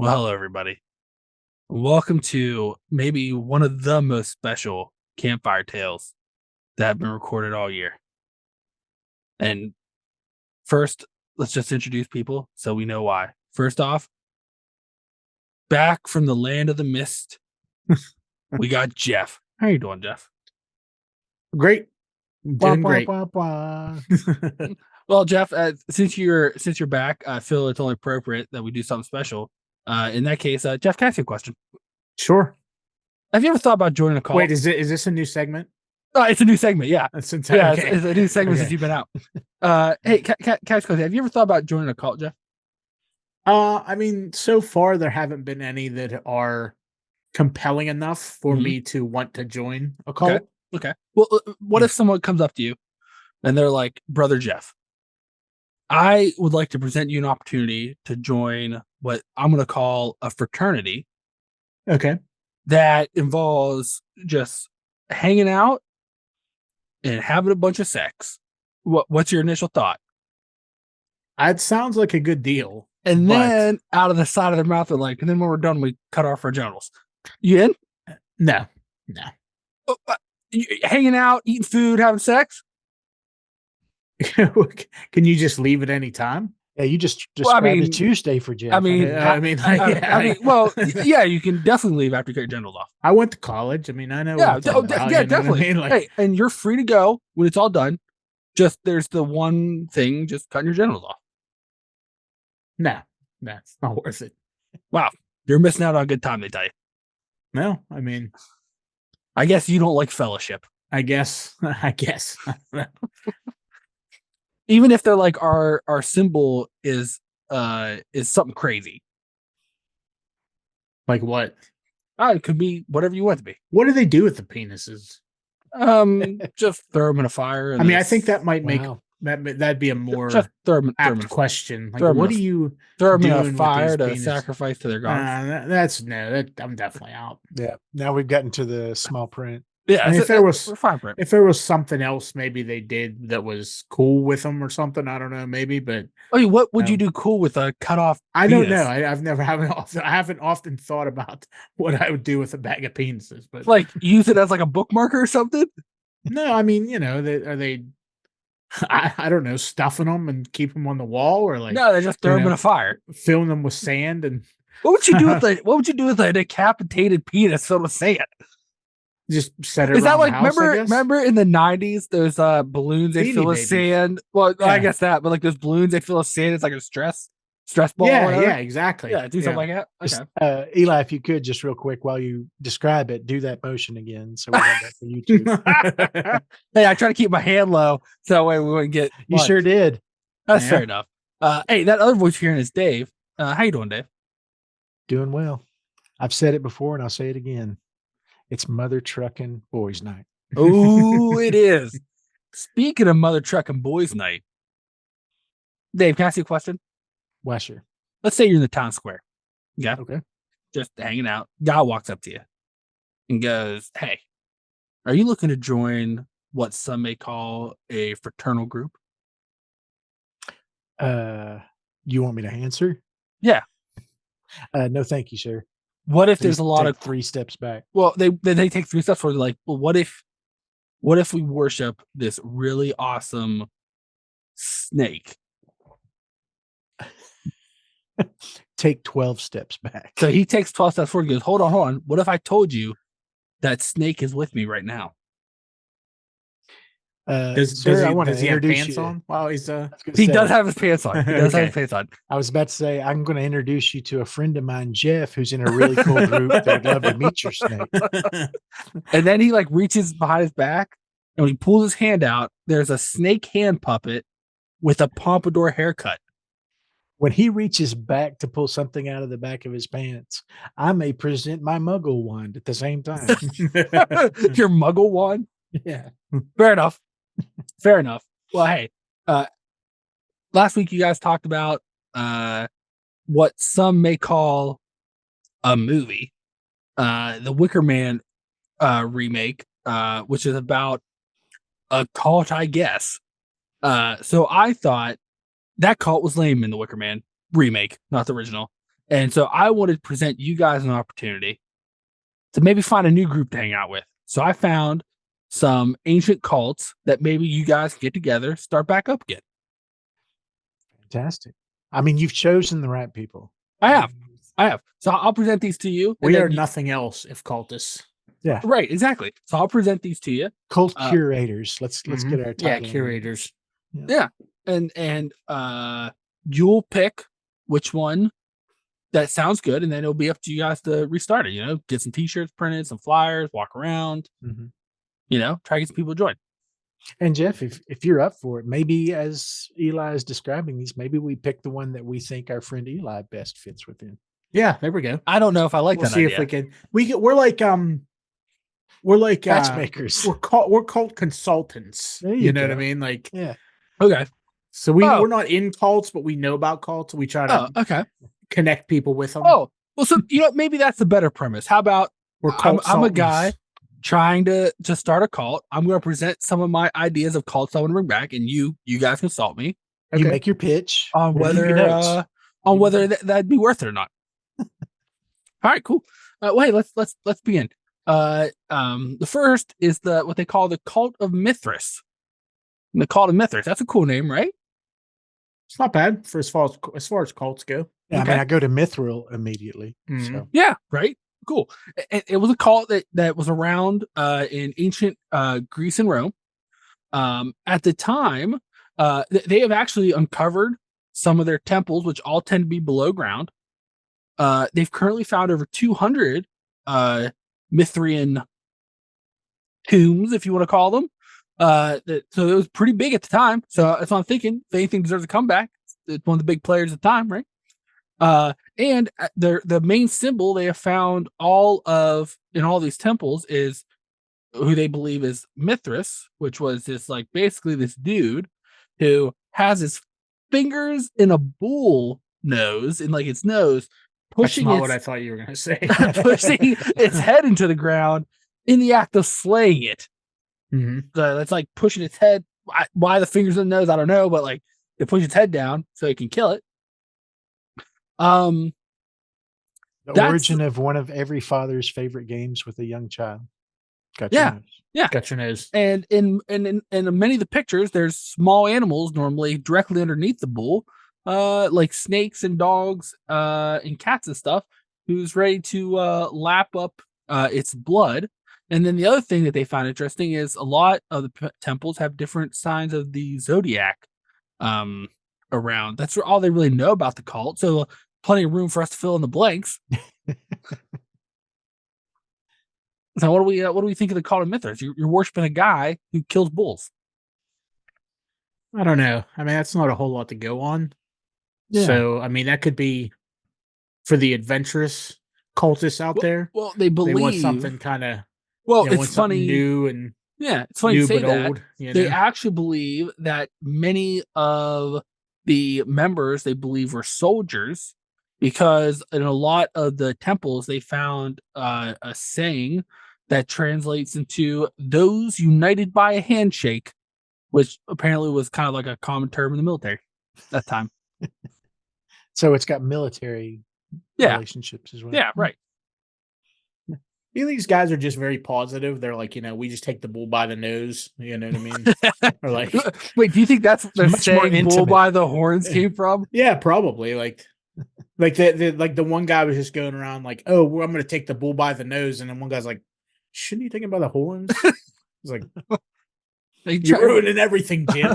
Well, hello, everybody. Welcome to maybe one of the most special campfire tales that have been recorded all year. And first, let's just introduce people so we know why. First off, back from the land of the mist, we got Jeff. How you doing, Jeff? Great. Doing Wah, great. wah, wah. Well, Jeff, since you're back, I feel it's only appropriate that we do something special. In that case, Jeff, can I ask you a question? Sure. Have you ever thought about joining a cult? Wait, is this a new segment? Oh, it's a new segment. Yeah. Since Yeah, okay. it's a new segment Okay. since you've been out. Hey, Cash, have you ever thought about joining a cult, Jeff? I mean, so far there haven't been any that are compelling enough for Mhm. me to want to join a cult. Okay. Well, what if someone comes up to you and they're like, "Brother Jeff, I would like to present you an opportunity to join what I'm going to call a fraternity Okay. that involves just hanging out and having a bunch of sex." What's your initial thought? It sounds like a good deal. And but then out of the side of their mouth, they're like, "And then when we're done, we cut off our genitals." You in? no. Hanging out, eating food, having sex? Can you just leave at any time? Yeah, you just Well, I described mean- a Tuesday for Jeff. I mean, well, yeah, you can definitely leave after you cut your genitals off. I went to college. I mean, I know. Yeah, what I'm talking about, yeah, you know what I definitely. mean? Like, Hey, and you're free to go when it's all done. Just there's the one thing, just cutting your genitals off. no, it's not worth it. Wow, you're missing out on a good time. They tell you. No, I mean, I guess you don't like fellowship, I guess. even if they're like our symbol is something crazy. Like what? It could be whatever you want it to be. What do they do with the penises? Just throw them in a fire. I mean, I think that might make Wow. that'd be a more just throw them apt question. Like, throw 'em what in do you throw them in doing a with fire to these penises? sacrifice to their gods. I'm definitely out. Yeah. Now we've gotten to the small print. Yeah, I mean, if there was- we're fine for it. If there was something else, maybe they did that was cool with them or something. I don't know, maybe, but Oh, what would you Um, do cool with a cut off? I don't know. penis? I haven't often thought about what I would do with a bag of penises. But Like use it as like a bookmarker or something. no, I mean, are they? I don't know, stuffing them and keep them on the wall, or like No, they just throw you them in know, a fire. filling them with sand and What would you do with a decapitated penis filled with sand? just set it Is that around like the house, I guess? remember in the 90s those balloons they Beanie fill with Babies. sand? Well, I Yeah. guess that, but like those balloons they fill with sand, it's like a stress ball. or Yeah, whatever. yeah, exactly. Yeah, do something like that. Just, Okay. Eli, if you could just real quick while you describe it, do that motion again. So we have that for YouTube. Hey, I try to keep my hand low so that way we wouldn't get. You munched. sure did. That's Yeah. fair enough. Hey, that other voice you're hearing is Dave. How you doing, Dave? Doing well. I've said it before and I'll say it again. It's mother trucking boys night. Oh, it is. Speaking of mother trucking boys night, Dave, can I ask you a question? Washer. Let's say you're in the town square. Yeah. Okay. Just hanging out. Guy walks up to you and goes, "Hey, are you looking to join what some may call a fraternal group?" You want me to answer? Yeah. No, thank you, sir. What if Please there's a lot take of 3 steps back. well, they take 3 steps forward. Like, well, what if we worship this really awesome snake? Take 12 steps back. So he takes 12 steps forward and goes, hold on. What if I told you that snake is with me right now? Sir, I want to he have introduce pants you. on? Wow, he's I was gonna He say, does have his pants on. He does have his Okay. pants on. I was about to say, I'm going to introduce you to a friend of mine, Jeff, who's in a really cool group that would love to meet your snake. And then he like reaches behind his back and when he pulls his hand out, there's a snake hand puppet with a pompadour haircut. When he reaches back to pull something out of the back of his pants, I may present my muggle wand at the same time. Your muggle wand? Yeah. Fair enough. Fair enough. Well, hey, last week you guys talked about what some may call a movie, the Wicker Man remake, which is about a cult, I guess. So I thought that cult was lame in the Wicker Man remake, not the original. And so I wanted to present you guys an opportunity to maybe find a new group to hang out with. So I found some ancient cults that maybe you guys get together, start back up again. Fantastic. I mean, you've chosen the right people. I have. So I'll present these to you. We are nothing else if cultists. Yeah. Right, exactly. So I'll present these to you. Cult curators. Let's get our title. Yeah, curators. Yeah. And you'll pick which one that sounds good, and then it'll be up to you guys to restart it, get some t-shirts printed, some flyers, walk around, try to get some people to join. And Jeff, if you're up for it, maybe as Eli is describing these, maybe we pick the one that we think our friend Eli best fits within. Yeah, there we go. I don't know if I like We'll that see idea. if we can. We're like matchmakers. We're cult consultants. You know what I mean? Like, yeah. Okay. So we're not in cults, but we know about cults. We try to connect people with them. Oh, well, so maybe that's the better premise. How about I'm a guy trying to start a cult. I'm going to present some of my ideas of cults I want to bring back, and you guys consult me. You make your pitch on whether that'd be worth it or not. All right, cool. Wait, let's begin. The first is what they call the Cult of Mithras. And the Cult of Mithras. That's a cool name, right? It's not bad for as far as cults go. Yeah, I mean, I go to Mithril immediately. So. Yeah, right. Cool. It was a cult that was around in ancient Greece and Rome. At the time, they have actually uncovered some of their temples, which all tend to be below ground. They've currently found over 200 Mithrian tombs, if you want to call them. So it was pretty big at the time. So that's what I'm thinking. If anything deserves a comeback, it's one of the big players at the time, right? And the main symbol they have found in all these temples is who they believe is Mithras, which was basically this dude who has his fingers in a bull nose, in its nose, pushing. That's not what I thought you were going to say. Pushing its head into the ground in the act of slaying it. So it's like pushing its head. Why the fingers in the nose? I don't know, but they push its head down so it can kill it. The origin of one of every father's favorite games with a young child. Got your nose. Yeah. Got your nose. And in many of the pictures, there's small animals normally directly underneath the bull, like snakes and dogs and cats and stuff, who's ready to lap up its blood. And then the other thing that they found interesting is a lot of the temples have different signs of the zodiac around. That's all they really know about the cult. So plenty of room for us to fill in the blanks. So what do we think of the Cult of Mithras? You're worshiping a guy who kills bulls. I don't know. I mean, that's not a whole lot to go on. Yeah. So I mean, that could be for the adventurous cultists out there. Well, they believe want something kind of. Well, it's funny. New and it's funny to say that. Old, They actually believe that many of the members they believe were soldiers, because in a lot of the temples they found a saying that translates into "those united by a handshake," which apparently was kind of like a common term in the military at that time. So it's got military relationships as well. Yeah, right. I think these guys are just very positive. They're like, we just take the bull by the nose. You know what I mean? Or like, wait, do you think that's the much more saying "bull by the horns" came from? Yeah, probably. Like the one guy was just going around like, "Oh, well, I'm going to take the bull by the nose," and then one guy's like, "Shouldn't you take him by the horns?" He's like, "You're ruining everything, Jim."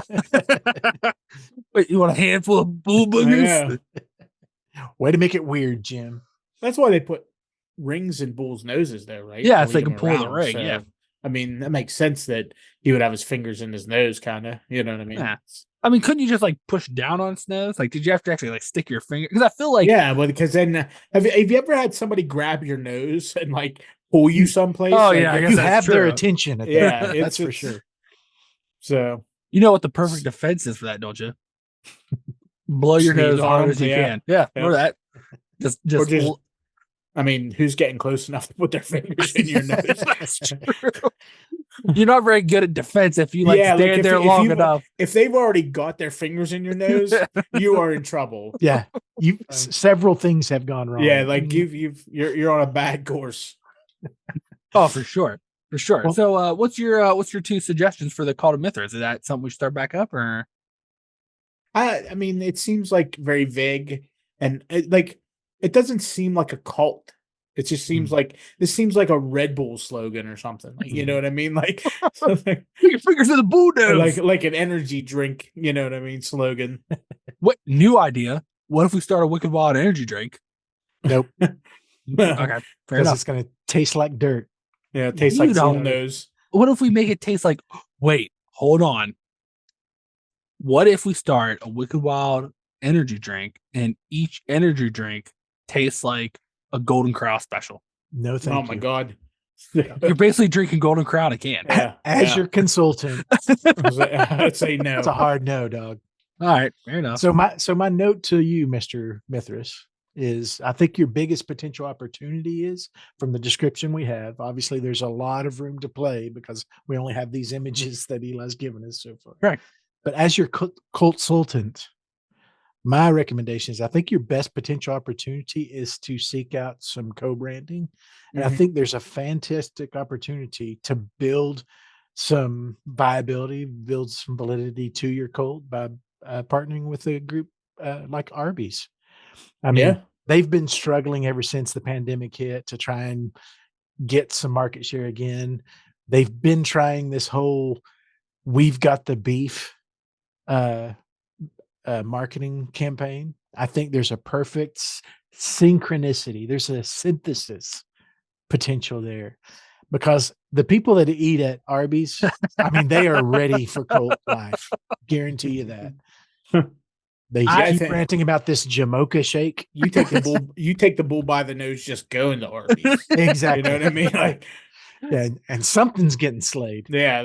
Wait, you want a handful of bull boogers? Yeah. Way to make it weird, Jim. That's why they put rings in bulls' noses there, right? Yeah, it's like a pull the ring. So, yeah, I mean, that makes sense that he would have his fingers in his nose, kind of. You know what I mean? Yeah. I mean, couldn't you just push down on its nose? Did you have to actually stick your finger? Because I feel like well, because then have you ever had somebody grab your nose and pull you someplace? Oh yeah, I guess you have their attention. That's for sure. So you know what the perfect defense is for that, don't you? Blow your nose as hard as you can. Yeah, or that. Just I mean, who's getting close enough to put their fingers in your nose? That's true. You're not very good at defense if you like Yeah, like stand there long enough. if they've already got their fingers in your nose, you are in trouble. Yeah, several things have gone wrong. Yeah, like you're on a bad course. Oh, for sure. For sure. Well- So what's your two suggestions for the Call to Mithras? Is that something we should start back up or I mean, it seems like very vague and it doesn't seem like a cult. It just seems like this seems like a Red Bull slogan or something. Like, you know what I mean? Like put your fingers in the bullnose. like an energy drink, you know what I mean, slogan. What new idea? What if we start a Wicked Wild energy drink? Nope. Okay, fair Because enough. it's going to taste like dirt. Yeah, it tastes You like don't- bull nose. What if we make it taste like wait, hold on. What if we start a Wicked Wild energy drink and each energy drink tastes like a Golden Crown special? No, thank you. Oh my god. You're basically drinking Golden Crown a can. Yeah, As your consultant, I'd say no. it's a hard no, dog. All right, fair enough. So my note to you, Mr. Mithras, is I think your biggest potential opportunity is from the description we have. Obviously, there's a lot of room to play because we only have these images that Eli's given us so far. Right. But as your consultant, my recommendation is I think your best potential opportunity is to seek out some co-branding. And I think there's a fantastic opportunity to build some viability, build some validity to your cult by partnering with a group like Arby's. I mean, they've been struggling ever since the pandemic hit to try and get some market share again. They've been trying this whole "we've got the beef" marketing campaign. I think there's a perfect synchronicity. There's a synthesis potential there because the people that eat at Arby's, I mean, they are ready for cult life. Guarantee you that. They keep ranting about this Jamocha shake. You take the bull by the nose just going to Arby's. Exactly. You know what I mean? Like, and something's getting slayed. Yeah,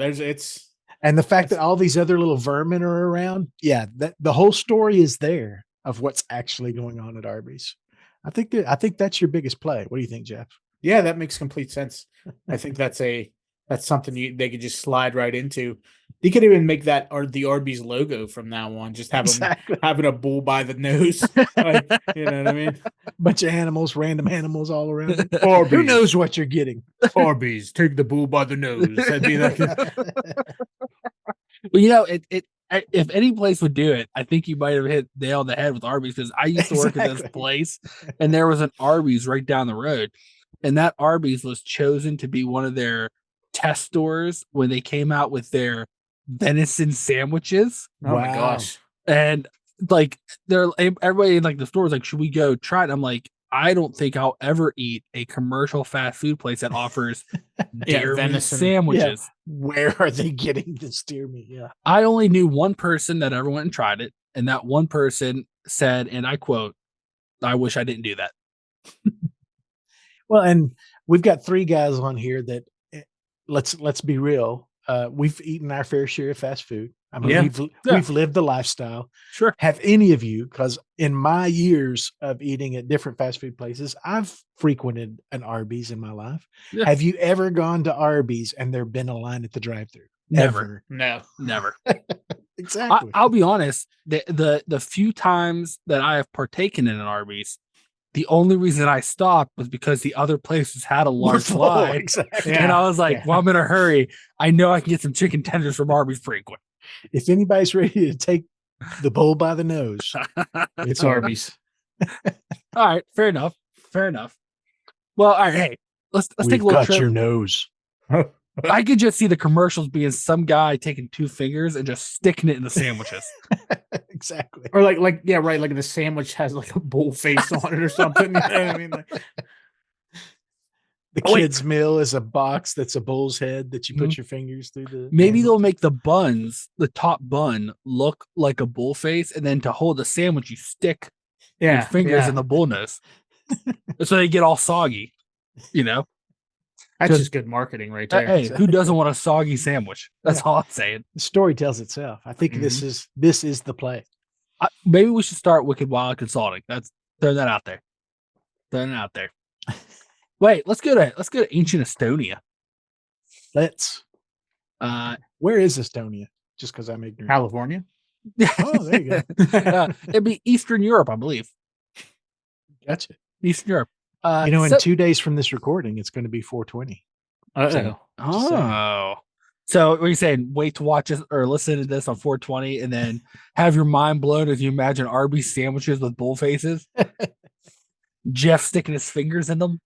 and the fact that all these other little vermin are around, that the whole story is there of what's actually going on at Arby's. I think that's your biggest play. What do you think, Jeff? Yeah, that makes complete sense. I think that's something they could just slide right into. You could even make that the Arby's logo from now on. Just have them having a bull by the nose. Like, you know what I mean? Bunch of animals, random animals all around. Arby's. Who knows what you're getting? Arby's, take the bull by the nose. That'd be like. Well, you know, if any place would do it, I think you might have hit nail on the head with Arby's because I used to work at this place, and there was an Arby's right down the road, and that Arby's was chosen to be one of their test stores when they came out with their venison sandwiches. Oh my gosh! And like, everybody in like the store was like, "Should we go try it?" I'm like, I don't think I'll ever eat a commercial fast food place that offers deer meat sandwiches. Yeah. Where are they getting this deer meat? Yeah. I only knew one person that ever went and tried it. And that one person said, and I quote, "I wish I didn't do that." Well, and we've got three guys on here that let's be real. We've eaten our fair share of fast food. I mean, we've lived the lifestyle. Sure. Have any of you, because in my years of eating at different fast food places, I've frequented an Arby's in my life. Yeah. Have you ever gone to Arby's and there been a line at the drive-thru? Never. No, never. Exactly. I'll be honest. The few times that I have partaken in an Arby's, the only reason I stopped was because the other places had a large line. Exactly. And I was like, well, I'm in a hurry. I know I can get some chicken tenders from Arby's pretty quick. If anybody's ready to take the bull by the nose, it's Arby's. All right. Fair enough. Well, all right. Hey, let's take a little trip. Your nose. I could just see the commercials being some guy taking two fingers and just sticking it in the sandwiches. Exactly. Or like the sandwich has like a bull face on it or something. You know what I mean? Like, the kids' meal is a box that's a bull's head that you put your fingers through the. Maybe they'll make the top bun, look like a bull face, and then to hold the sandwich, you stick your fingers in the bull nose, so they get all soggy. You know, that's just good marketing right there. Hey, who doesn't want a soggy sandwich? That's all I'm saying. The story tells itself. I think this is the play. Maybe we should start Wicked Wild Consulting. Throw that out there. Wait, let's go to ancient Estonia. Let's. Where is Estonia? Just because I'm ignorant. California. Oh, there you go. It'd be Eastern Europe, I believe. Gotcha. Eastern Europe. In 2 days from this recording, it's going to be 420. So what are you saying? Wait to watch this or listen to this on 420 and then have your mind blown as you imagine Arby's sandwiches with bull faces. Jeff sticking his fingers in them.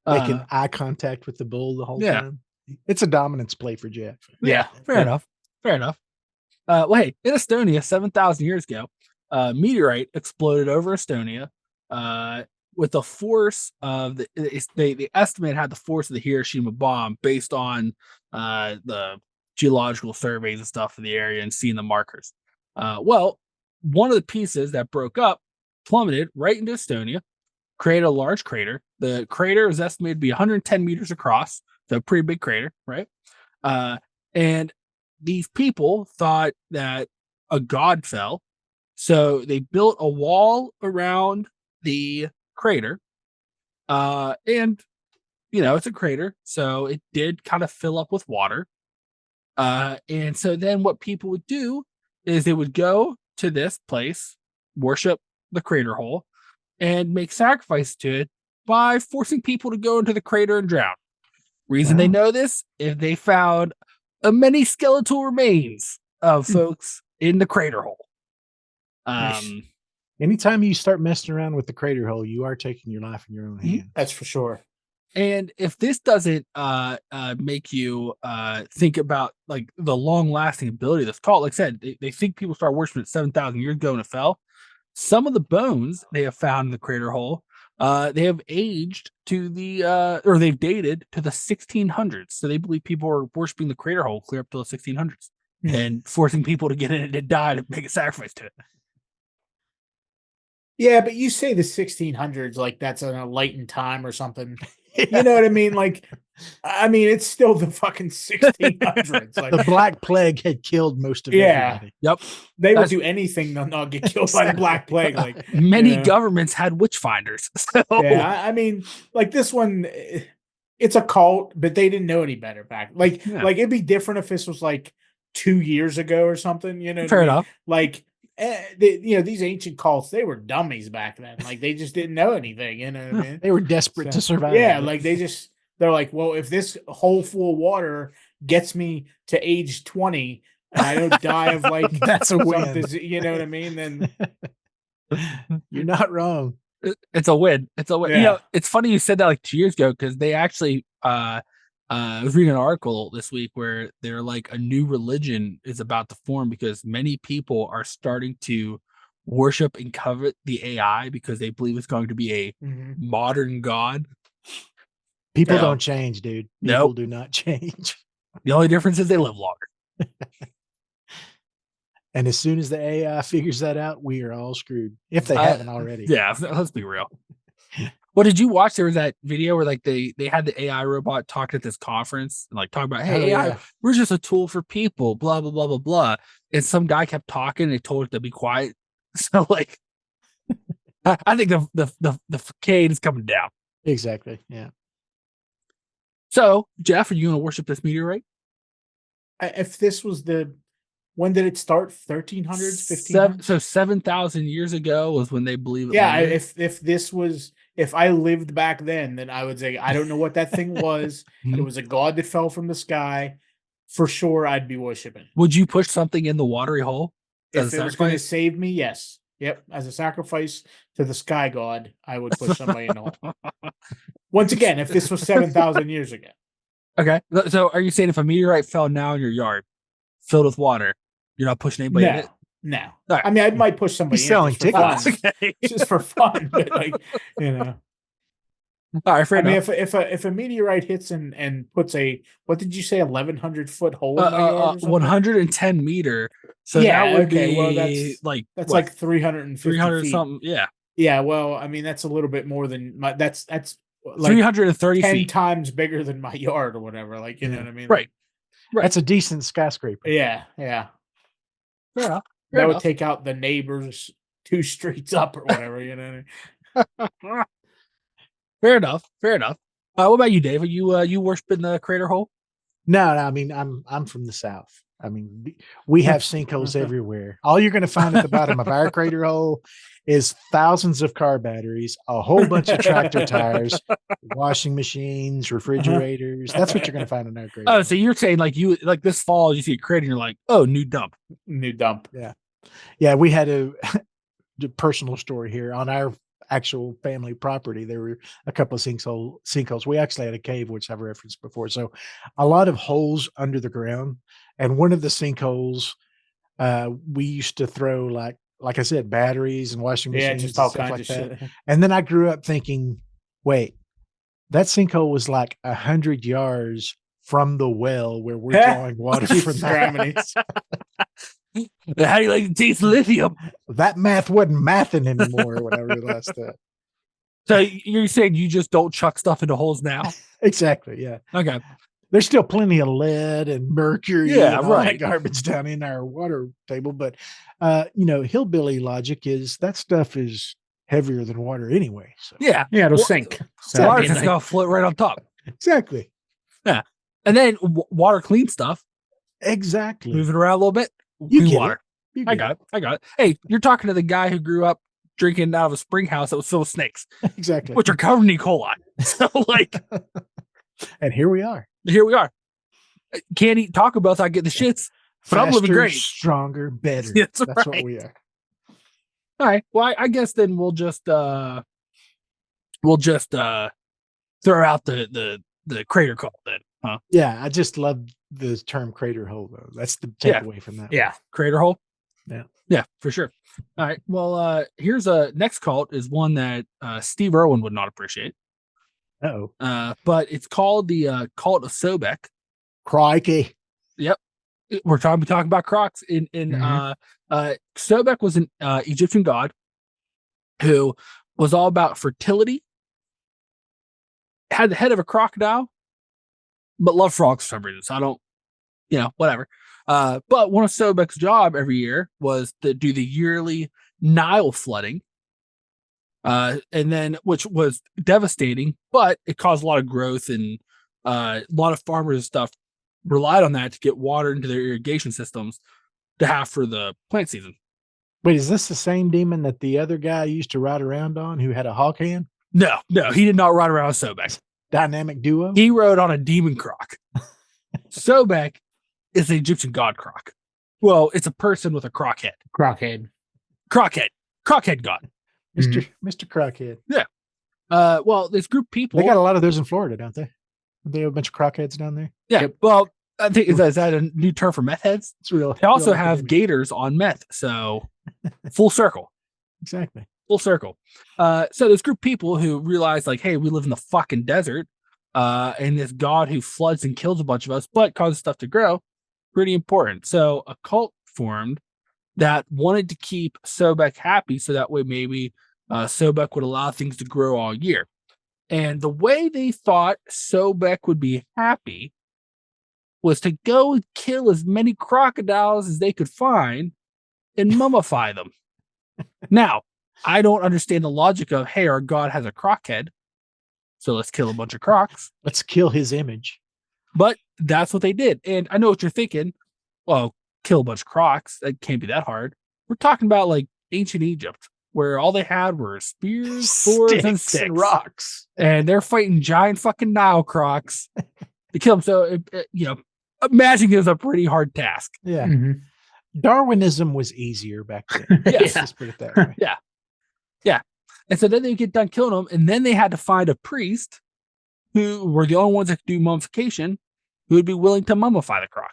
Making eye contact with the bull the whole time. It's a dominance play for Jeff. Yeah, fair enough. Well, hey, in Estonia, 7,000 years ago, a meteorite exploded over Estonia with the force of they estimate had the force of the Hiroshima bomb based on the geological surveys and stuff of the area and seeing the markers. Well, one of the pieces that broke up plummeted right into Estonia, created a large crater. The crater is estimated to be 110 meters across, so a pretty big crater, right? And these people thought that a god fell, so they built a wall around the crater. And it's a crater, so it did kind of fill up with water. And so then what people would do is they would go to this place, worship the crater hole, and make sacrifices to it by forcing people to go into the crater and drown. Reason they know this, if they found many skeletal remains of folks in the crater hole. Anytime you start messing around with the crater hole, you are taking your life in your own hands. That's for sure. And if this doesn't make you think about like the long lasting ability of this cult, like I said, they think people started worshiping it 7,000 years ago and it fell. Some of the bones they have found in the crater hole, they have aged to or they've dated to the 1600s. So they believe people are worshiping the crater hole clear up to the 1600s and forcing people to get in it and die to make a sacrifice to it. Yeah, but you say the 1600s like that's an enlightened time or something. You know what I mean? Like, it's still the fucking 1600s. Like, the Black Plague had killed most of everybody. Yep. They would do anything to not get killed by the Black Plague. Like many governments had witch finders. So. Yeah, like this one, it's a cult, but they didn't know any better back. Like it'd be different if this was like 2 years ago or something. You know, fair enough. Like. These ancient cults, they were dummies back then. Like they just didn't know anything. You know what I mean? They were desperate to survive. Yeah, like they're like, well, if this hole full of water gets me to age 20 and I don't die of like that's a win. You know what I mean? Then you're not wrong. It's a win. It's a win. Yeah. It's funny you said that like 2 years ago because they actually I was reading an article this week where they're like a new religion is about to form because many people are starting to worship and covet the AI because they believe it's going to be a modern god. People don't change, dude. People do not change. The only difference is they live longer. And as soon as the AI figures that out, we are all screwed. If they haven't already. Yeah, let's be real. What did you watch? There was that video where like they had the AI robot talk at this conference and like talk about, hey, AI, we're just a tool for people, blah, blah, blah, blah, blah. And some guy kept talking and they told it to be quiet. So like I think the facade is coming down. Exactly. Yeah. So, Jeff, are you gonna worship this meteorite? If this was when did it start? 1300s, 1500s? So 7,000 years ago was when they believe it. Yeah, if I lived back then I would say I don't know what that thing was. It was a god that fell from the sky. For sure, I'd be worshiping. Would you push something in the watery hole? If it was going to save me, yes. Yep, as a sacrifice to the sky god, I would push somebody in the hole. Once again, if this was 7,000 years ago. Okay, so are you saying if a meteorite fell now in your yard, filled with water, you're not pushing anybody in it? No. Right. I might push somebody selling tickets. Just for fun. But like, All right, fair enough. If a meteorite hits and puts what did you say, 1,100 foot hole in my yard? 110 meter. So that would be well, that's like 350 300 feet. something. Yeah. Yeah. Well, that's a little bit more than that's like 330 10 feet. times bigger than my yard or whatever. Like, you know what I mean? Right. That's a decent skyscraper. Yeah. Yeah. Fair enough. That would take out the neighbors 2 streets up or whatever, you know what I mean? Fair enough. What about you, Dave? Are you worshiping the crater hole? No, I mean, I'm from the South. I mean, we have sinkholes everywhere. All you're going to find at the bottom of our crater hole is thousands of car batteries, a whole bunch of tractor tires, washing machines, refrigerators. That's what you're going to find in our crater Oh, hole. so you're saying like this fall you see a crate and you're like, oh, new dump. New dump. Yeah, we had a personal story here on our actual family property. There were a couple of sinkholes. We actually had a cave, which I've referenced before. So a lot of holes under the ground. And one of the sinkholes, we used to throw like I said, batteries and washing Yeah, machines just and all stuff kinds like of that. shit. And then I grew up thinking, wait, that sinkhole was like 100 yards from the well where we're drawing water from Jesus that. Christ. How do you like to taste lithium? That math wasn't mathing anymore when I realized that. So you're saying you just don't chuck stuff into holes now? Exactly. Yeah. Okay. There's still plenty of lead and mercury Yeah, and all that right. garbage down in our water table. But, hillbilly logic is that stuff is heavier than water anyway. So, Yeah. Yeah, it'll sink. So, Water's just gonna float right on top. exactly. Yeah. And then water clean stuff. Exactly. Move it around a little bit. You Clean get water. it. I got it. Hey, you're talking to the guy who grew up drinking out of a spring house that was filled with snakes, Exactly. which are covered in E. coli. So, like, and here we are. here we are. Can't eat Taco Bell, so I get the shits, but I'm living Faster, great. stronger, better. That's That's right. what we are. All right. Well, I guess then we'll just throw out the crater call then, huh? Yeah, I just love the term crater hole though. That's the takeaway from that. yeah. Crater hole. Yeah. Yeah, for sure. All right. Well, here's a next cult is one that Steve Irwin would not appreciate. Uh-oh. But it's called the cult of Sobek. Crikey. Yep. We're talking about Crocs. Sobek was an Egyptian god who was all about fertility, had the head of a crocodile, but loved frogs for some reason. So I don't, whatever. But one of Sobek's job every year was to do the yearly Nile flooding. And then, which was devastating, but it caused a lot of growth, and a lot of farmers and stuff relied on that to get water into their irrigation systems to have for the plant season. Wait, is this the same demon that the other guy used to ride around on who had a hawk hand? No, he did not ride around with Sobek. Dynamic duo? He rode on a demon croc. Sobek is the Egyptian god croc. Well, it's a person with a croc head. Crockhead God. Mr. Crockhead. Yeah. Well, this group of people. They got a lot of those in Florida, don't they? They have a bunch of crockheads down there. Yeah. Yep. Well, I think is that a new term for meth heads? It's real. They also have gators on meth, so full circle. Exactly. Full circle. So this group of people who realize, like, hey, we live in the fucking desert, and this god who floods and kills a bunch of us, but causes stuff to grow, pretty important. So a cult formed that wanted to keep Sobek happy, so that way maybe Sobek would allow things to grow all year. And the way they thought Sobek would be happy was to go and kill as many crocodiles as they could find and mummify them. Now, I don't understand the logic of, hey, our god has a croc head, so let's kill a bunch of crocs. Let's kill his image. But that's what they did. And I know what you're thinking. Well, kill a bunch of crocs. That can't be that hard. We're talking about like ancient Egypt, where all they had were spears, swords, and sticks and rocks. And they're fighting giant fucking Nile crocs to kill them. So, imagine it was a pretty hard task. Yeah. Mm-hmm. Darwinism was easier back then. Yes. Let's put it that way. Yeah. Yeah. And so then they get done killing them, and then they had to find a priest who were the only ones that could do mummification who would be willing to mummify the croc.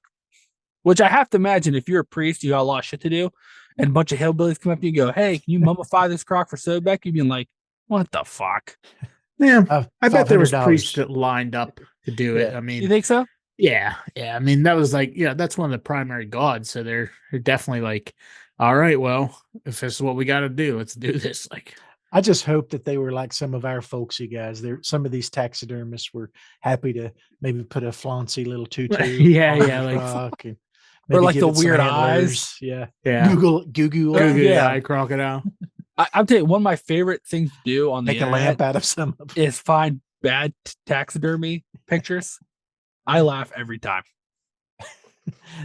Which I have to imagine, if you're a priest, you got a lot of shit to do, and a bunch of hillbillies come up to you and go, hey, can you mummify this croc for Sobek? You'd be like, what the fuck? Yeah. I bet there was $500. priests that lined up to do it. I mean, you think so? Yeah. I mean, that was like, that's one of the primary gods. So they're definitely like, all right, well, if this is what we got to do, let's do this. Like, I just hope that they were like some of our folksy guys. Some of these taxidermists were happy to maybe put a flauncy little tutu. Or like the weird eyes. Yeah. Goo eye crocodile. I'll tell you, one of my favorite things to do on Make the a lamp out of some of them. is find bad taxidermy pictures. I laugh every time.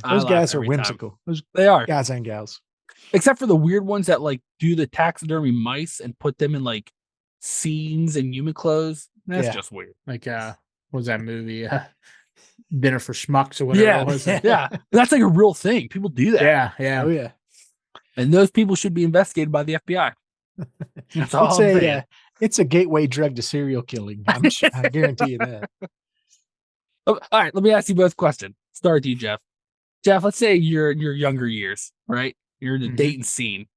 Those guys are whimsical. Those They are, guys and gals. except for the weird ones that like do the taxidermy mice and put them in like scenes and human clothes. That's just weird. Like what was that movie? Dinner for Schmucks or whatever it was. Yeah. That's like a real thing. People do that. Yeah, yeah. Oh yeah. And those people should be investigated by the FBI. That's all I'm saying. It's a gateway drug to serial killing. I guarantee you that. All right, let me ask you both a question. Start with you, Jeff. Jeff, let's say you're in your younger years, right? You're in the dating scene,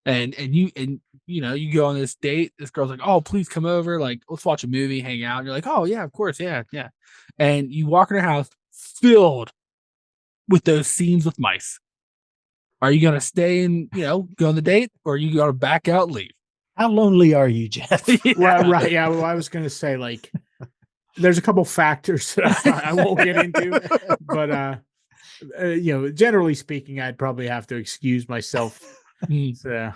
and you go on this date. This girl's like, "Oh, please come over. Like, let's watch a movie, hang out." And you're like, "Oh yeah, of course, yeah." And you walk in her house filled with those scenes with mice. Are you gonna stay and go on the date, or are you gonna back out and leave? How lonely are you, Jeff? Well, right. Yeah. Well, I was going to say, like, there's a couple factors that I won't get into, but, generally speaking, I'd probably have to excuse myself. So.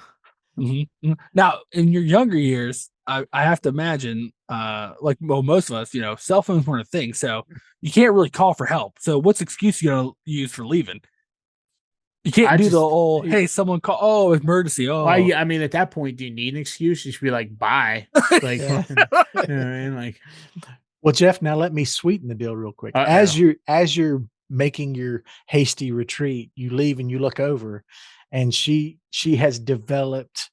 Now, in your younger years, I have to imagine, most of us, cell phones weren't a thing, so you can't really call for help. So, what's excuse you gonna use for leaving? You can't do the old, hey, someone call, oh, emergency. Oh, I mean, at that point, do you need an excuse? You should be like, bye. Like, like, well, Jeff, now let me sweeten the deal real quick. As you're making your hasty retreat, you leave and you look over, and she has developed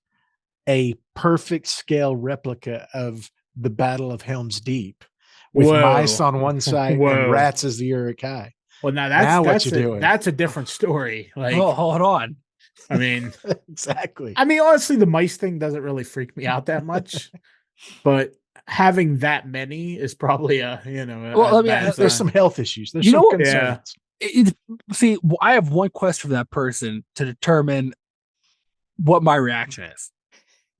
a perfect scale replica of the Battle of Helm's Deep with mice on one side and rats as the Uruk-hai. Well, that's what you're doing. That's a different story. Like, oh, hold on. I mean, exactly. I mean, honestly, the mice thing doesn't really freak me out that much, but having that many is probably there's some health issues. There's some concerns. See, I have one question for that person to determine what my reaction is.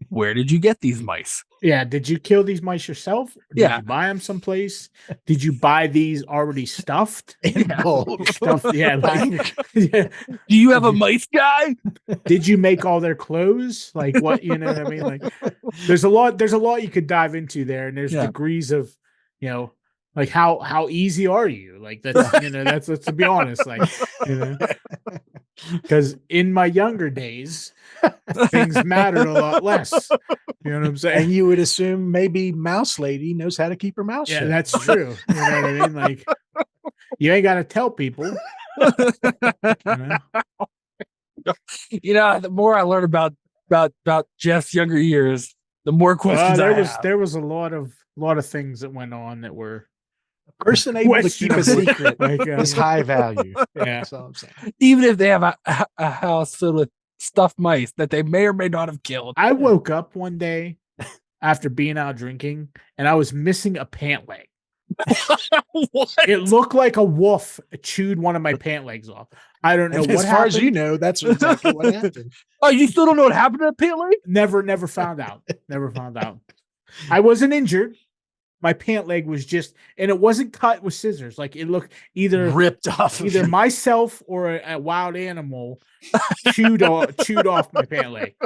Where did you get these mice? Yeah, did you kill these mice yourself? Did you buy them someplace? Did you buy these already stuffed? Stuffed, yeah. Like, Do you have a mice guy? Did you make all their clothes? Like what? You know what I mean? Like, there's a lot you could dive into there, and there's degrees of, like how easy are you? Like that's let's to be honest, like because in my younger days, things mattered a lot less. You know what I'm saying? And you would assume maybe Mouse Lady knows how to keep her mouth shut. Yeah, that's true. You know what I mean? Like, you ain't got to tell people. The more I learn about Jeff's younger years, the more questions there was a lot of things that went on that were. A person able to keep a secret is high value. Yeah, that's all I'm saying. Even if they have a house filled with stuffed mice that they may or may not have killed. I woke up one day after being out drinking, and I was missing a pant leg. It looked like a wolf chewed one of my pant legs off. I don't know what happened. As far as you know, that's exactly what happened. Oh, you still don't know what happened to the pant leg? Never found out. Never found out. I wasn't injured. My pant leg was just, and it wasn't cut with scissors. Like, it looked either ripped off, either myself or a wild animal chewed off my pant leg.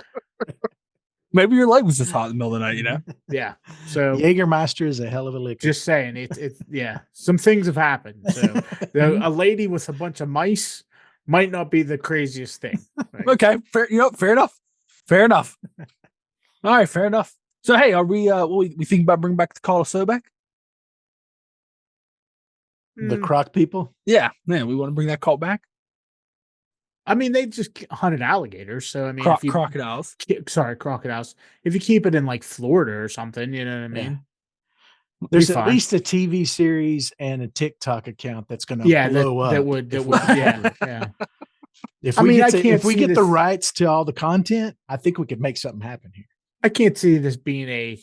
Maybe your leg was just hot in the middle of the night, Yeah. So Jägermeister is a hell of a liquor. Just saying, it's some things have happened. So a lady with a bunch of mice might not be the craziest thing. Right? Okay, fair enough. Fair enough. All right, fair enough. So hey, are we we think about bringing back the Call of Sobek? The croc people? Yeah, we want to bring that cult back. I mean, they just hunted alligators, so I mean, crocodiles. Crocodiles. If you keep it in like Florida or something, you know what I mean. There's at least a TV series and a TikTok account that's going to blow up. That would, yeah. If we get the rights to all the content, I think we could make something happen here. I can't see this being a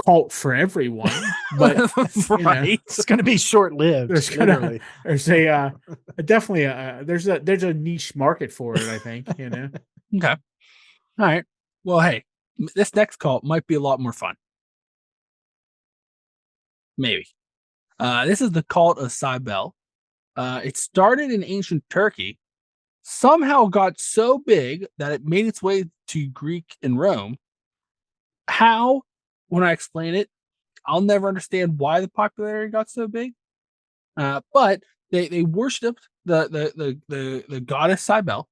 cult for everyone, but it's going to be short-lived. There's definitely there's a niche market for it, I think. Okay. All right. Well, hey, this next cult might be a lot more fun. Maybe. This is the cult of Cybele. It started in ancient Turkey, somehow got so big that it made its way to Greek and Rome. How? When I explain it, I'll never understand why the popularity got so big. But they worshipped the goddess Cybele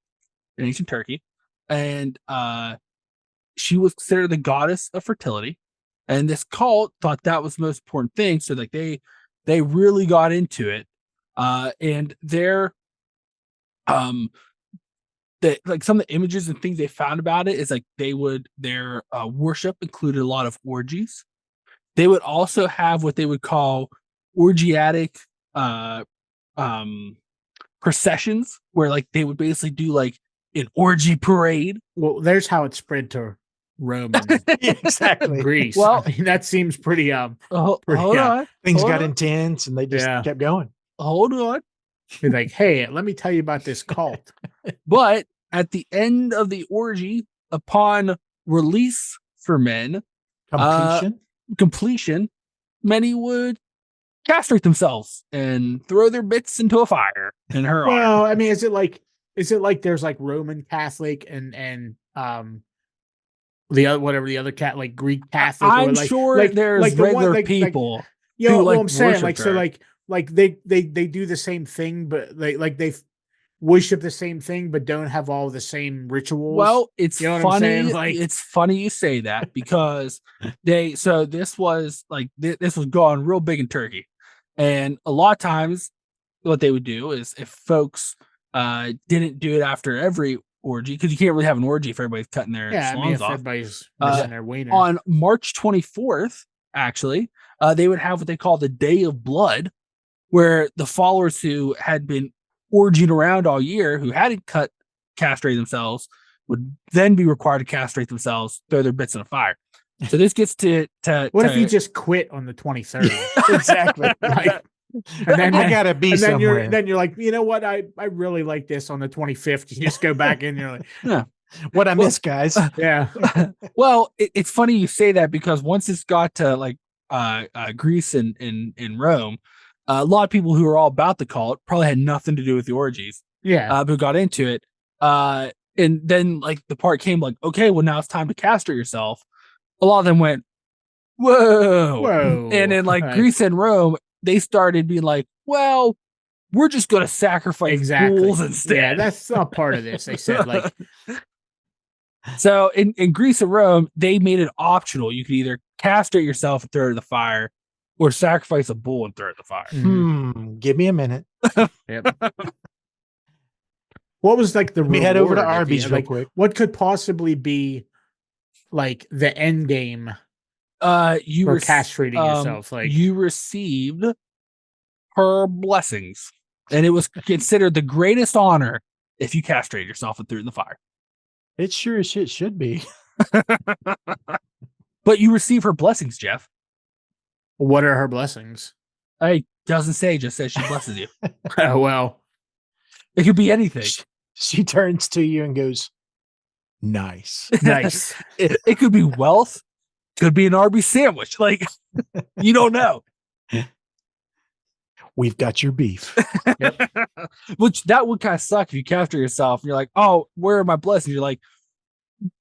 in ancient Turkey, and she was considered the goddess of fertility. And this cult thought that was the most important thing, so like they really got into it. And their like some of the images and things they found about it is like their worship included a lot of orgies. They would also have what they would call orgiatic uh processions, where like they would basically do like an orgy parade. Well, there's how it spread to Rome and Exactly. Greece. Well, I mean, that seems pretty hold on, Things hold got on, intense and they just kept going. hold on. You're like, hey, let me tell you about this cult. But at the end of the orgy, upon release for men, completion, many would castrate themselves and throw their bits into a fire in her honor. Well, I mean, is it like there's like Roman Catholic and the other, whatever the other cat, like Greek Catholic? I'm or like, sure like, there's like the regular one, people. You know who, what like, I'm saying? Like, worship so her. like they do the same thing, but they worship the same thing, but don't have all the same rituals. Well, it's You know what I'm funny. saying? Like, It's funny you say that because this was like this was going real big in Turkey, and a lot of times what they would do is if folks didn't do it after every orgy, because you can't really have an orgy if everybody's cutting their yeah, I mean, schlongs if off. everybody's missing their wiener. On March 24th, actually, they would have what they call the Day of Blood, where the followers who had been orgying around all year, who hadn't castrate themselves, would then be required to castrate themselves, throw their bits in a fire. So this gets to what if you just quit on the 23rd? Exactly. Like, and then I gotta be and then somewhere. you're like, you know what? I really like this on the 25th. You just go back in. You're like, yeah. What I miss, guys. Yeah. Well, it's funny you say that because once it's got to like Greece and in Rome, a lot of people who are all about the cult probably had nothing to do with the orgies. Yeah. Who got into it. And then like the part came like, okay, well now it's time to castrate yourself. A lot of them went, whoa. And in like Greece and Rome, they started being like, well, we're just going to sacrifice bulls instead. Yeah, that's not part of this. They said like. So in Greece and Rome, they made it optional. You could either castrate yourself and throw it in the fire, or sacrifice a bull and throw it in the fire. Give me a minute. Yep. What was like the? Let me head over to Arby's real quick. What could possibly be like the end game? You were castrating yourself. Like you received her blessings, and it was considered the greatest honor if you castrated yourself and threw it in the fire. It sure as shit should be. But you receive her blessings, Jeff. What are her blessings? It doesn't say, just says she blesses you. Oh, well. It could be anything. She turns to you and goes, nice. Nice. It could be wealth. Could be an Arby's sandwich. Like, you don't know. We've got your beef. Yep. Which that would kind of suck if you castrate yourself and you're like, oh, where are my blessings? You're like,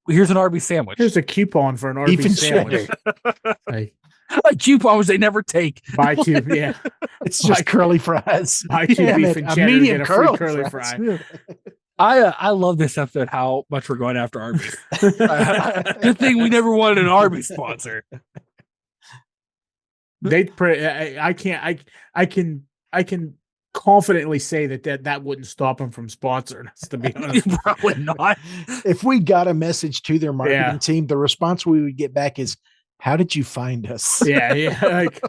here's an Arby's sandwich. Here's a coupon for an Arby's sandwich. Like, a coupon which they never take. Buy two, yeah. It's just curly fries. Buy two beef and cheddar, medium get a free curly fry. I love this episode, how much we're going after Arby's. Good thing we never wanted an Arby's sponsor. I can confidently say that wouldn't stop them from sponsoring us, to be honest. Probably not. If we got a message to their marketing team, the response we would get back is, how did you find us? Yeah. Like,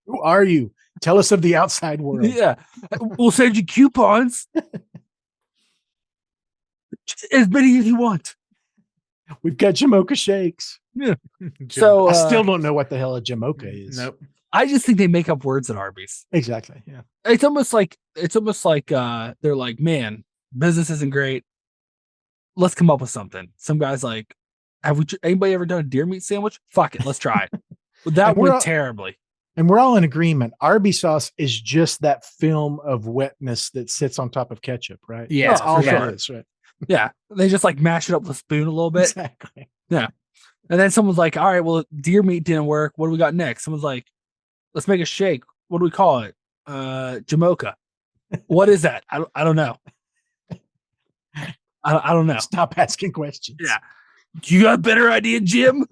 who are you? Tell us of the outside world. Yeah. We'll send you coupons. As many as you want. We've got Jamocha shakes. Yeah. So I still don't know what the hell a Jamocha is. Nope. I just think they make up words at Arby's. Exactly. Yeah. It's almost like they're like, man, business isn't great. Let's come up with something. Some guy's like, anybody ever done a deer meat sandwich? Fuck it, let's try it. Well, that went terribly. And we're all in agreement. Arby's sauce is just that film of wetness that sits on top of ketchup, right? Yeah, that's all sure. it is, right? Yeah, they just like mash it up with a spoon a little bit. Exactly. Yeah, and then someone's like, "All right, well, deer meat didn't work. What do we got next?" Someone's like, "Let's make a shake. what do we call it? Jamocha. What is that? I don't know. I don't know. Stop asking questions. Yeah. You got a better idea, Jim?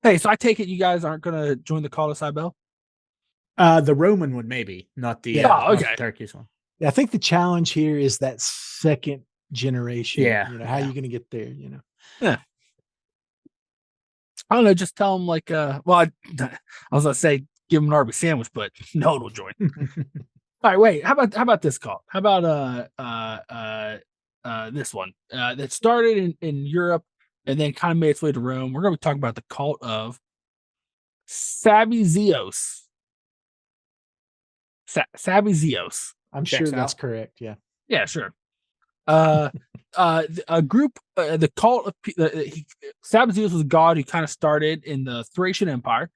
Hey, so I take it you guys aren't going to join the call to Cybele? The Roman one, maybe, not the not the Turkish one. Yeah, I think the challenge here is that second generation. Yeah, how are you going to get there? Yeah. I don't know. Just tell them like, I was gonna say give them an Arby sandwich, but no one will join. All right, wait. How about this call? How about this one that started in Europe and then kind of made its way to Rome? We're gonna be talking about the cult of Sabizios. Sabizios. I'm sure that's correct. Yeah. Yeah, sure. A group, the cult of Sabazios was a god who kind of started in the Thracian Empire.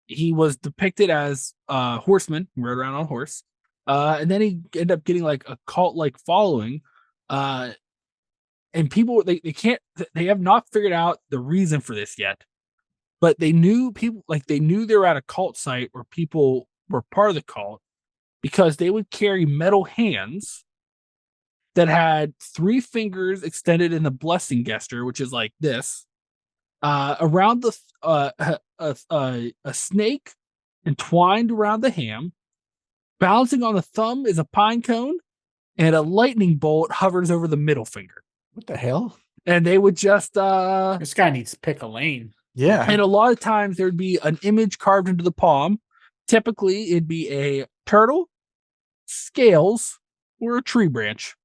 He was depicted as a horseman, he rode around on a horse, and then he ended up getting like a cult-like following. And people they have not figured out the reason for this yet, but they knew they were at a cult site where people were part of the cult because they would carry metal hands that had 3 fingers extended in the blessing gesture, which is like this, around the a snake entwined around the ham. Balancing on the thumb is a pine cone, and a lightning bolt hovers over the middle finger. What the hell? And they would just this guy needs to pick a lane. Yeah. And a lot of times there'd be an image carved into the palm. Typically, it'd be a turtle, scales, or a tree branch.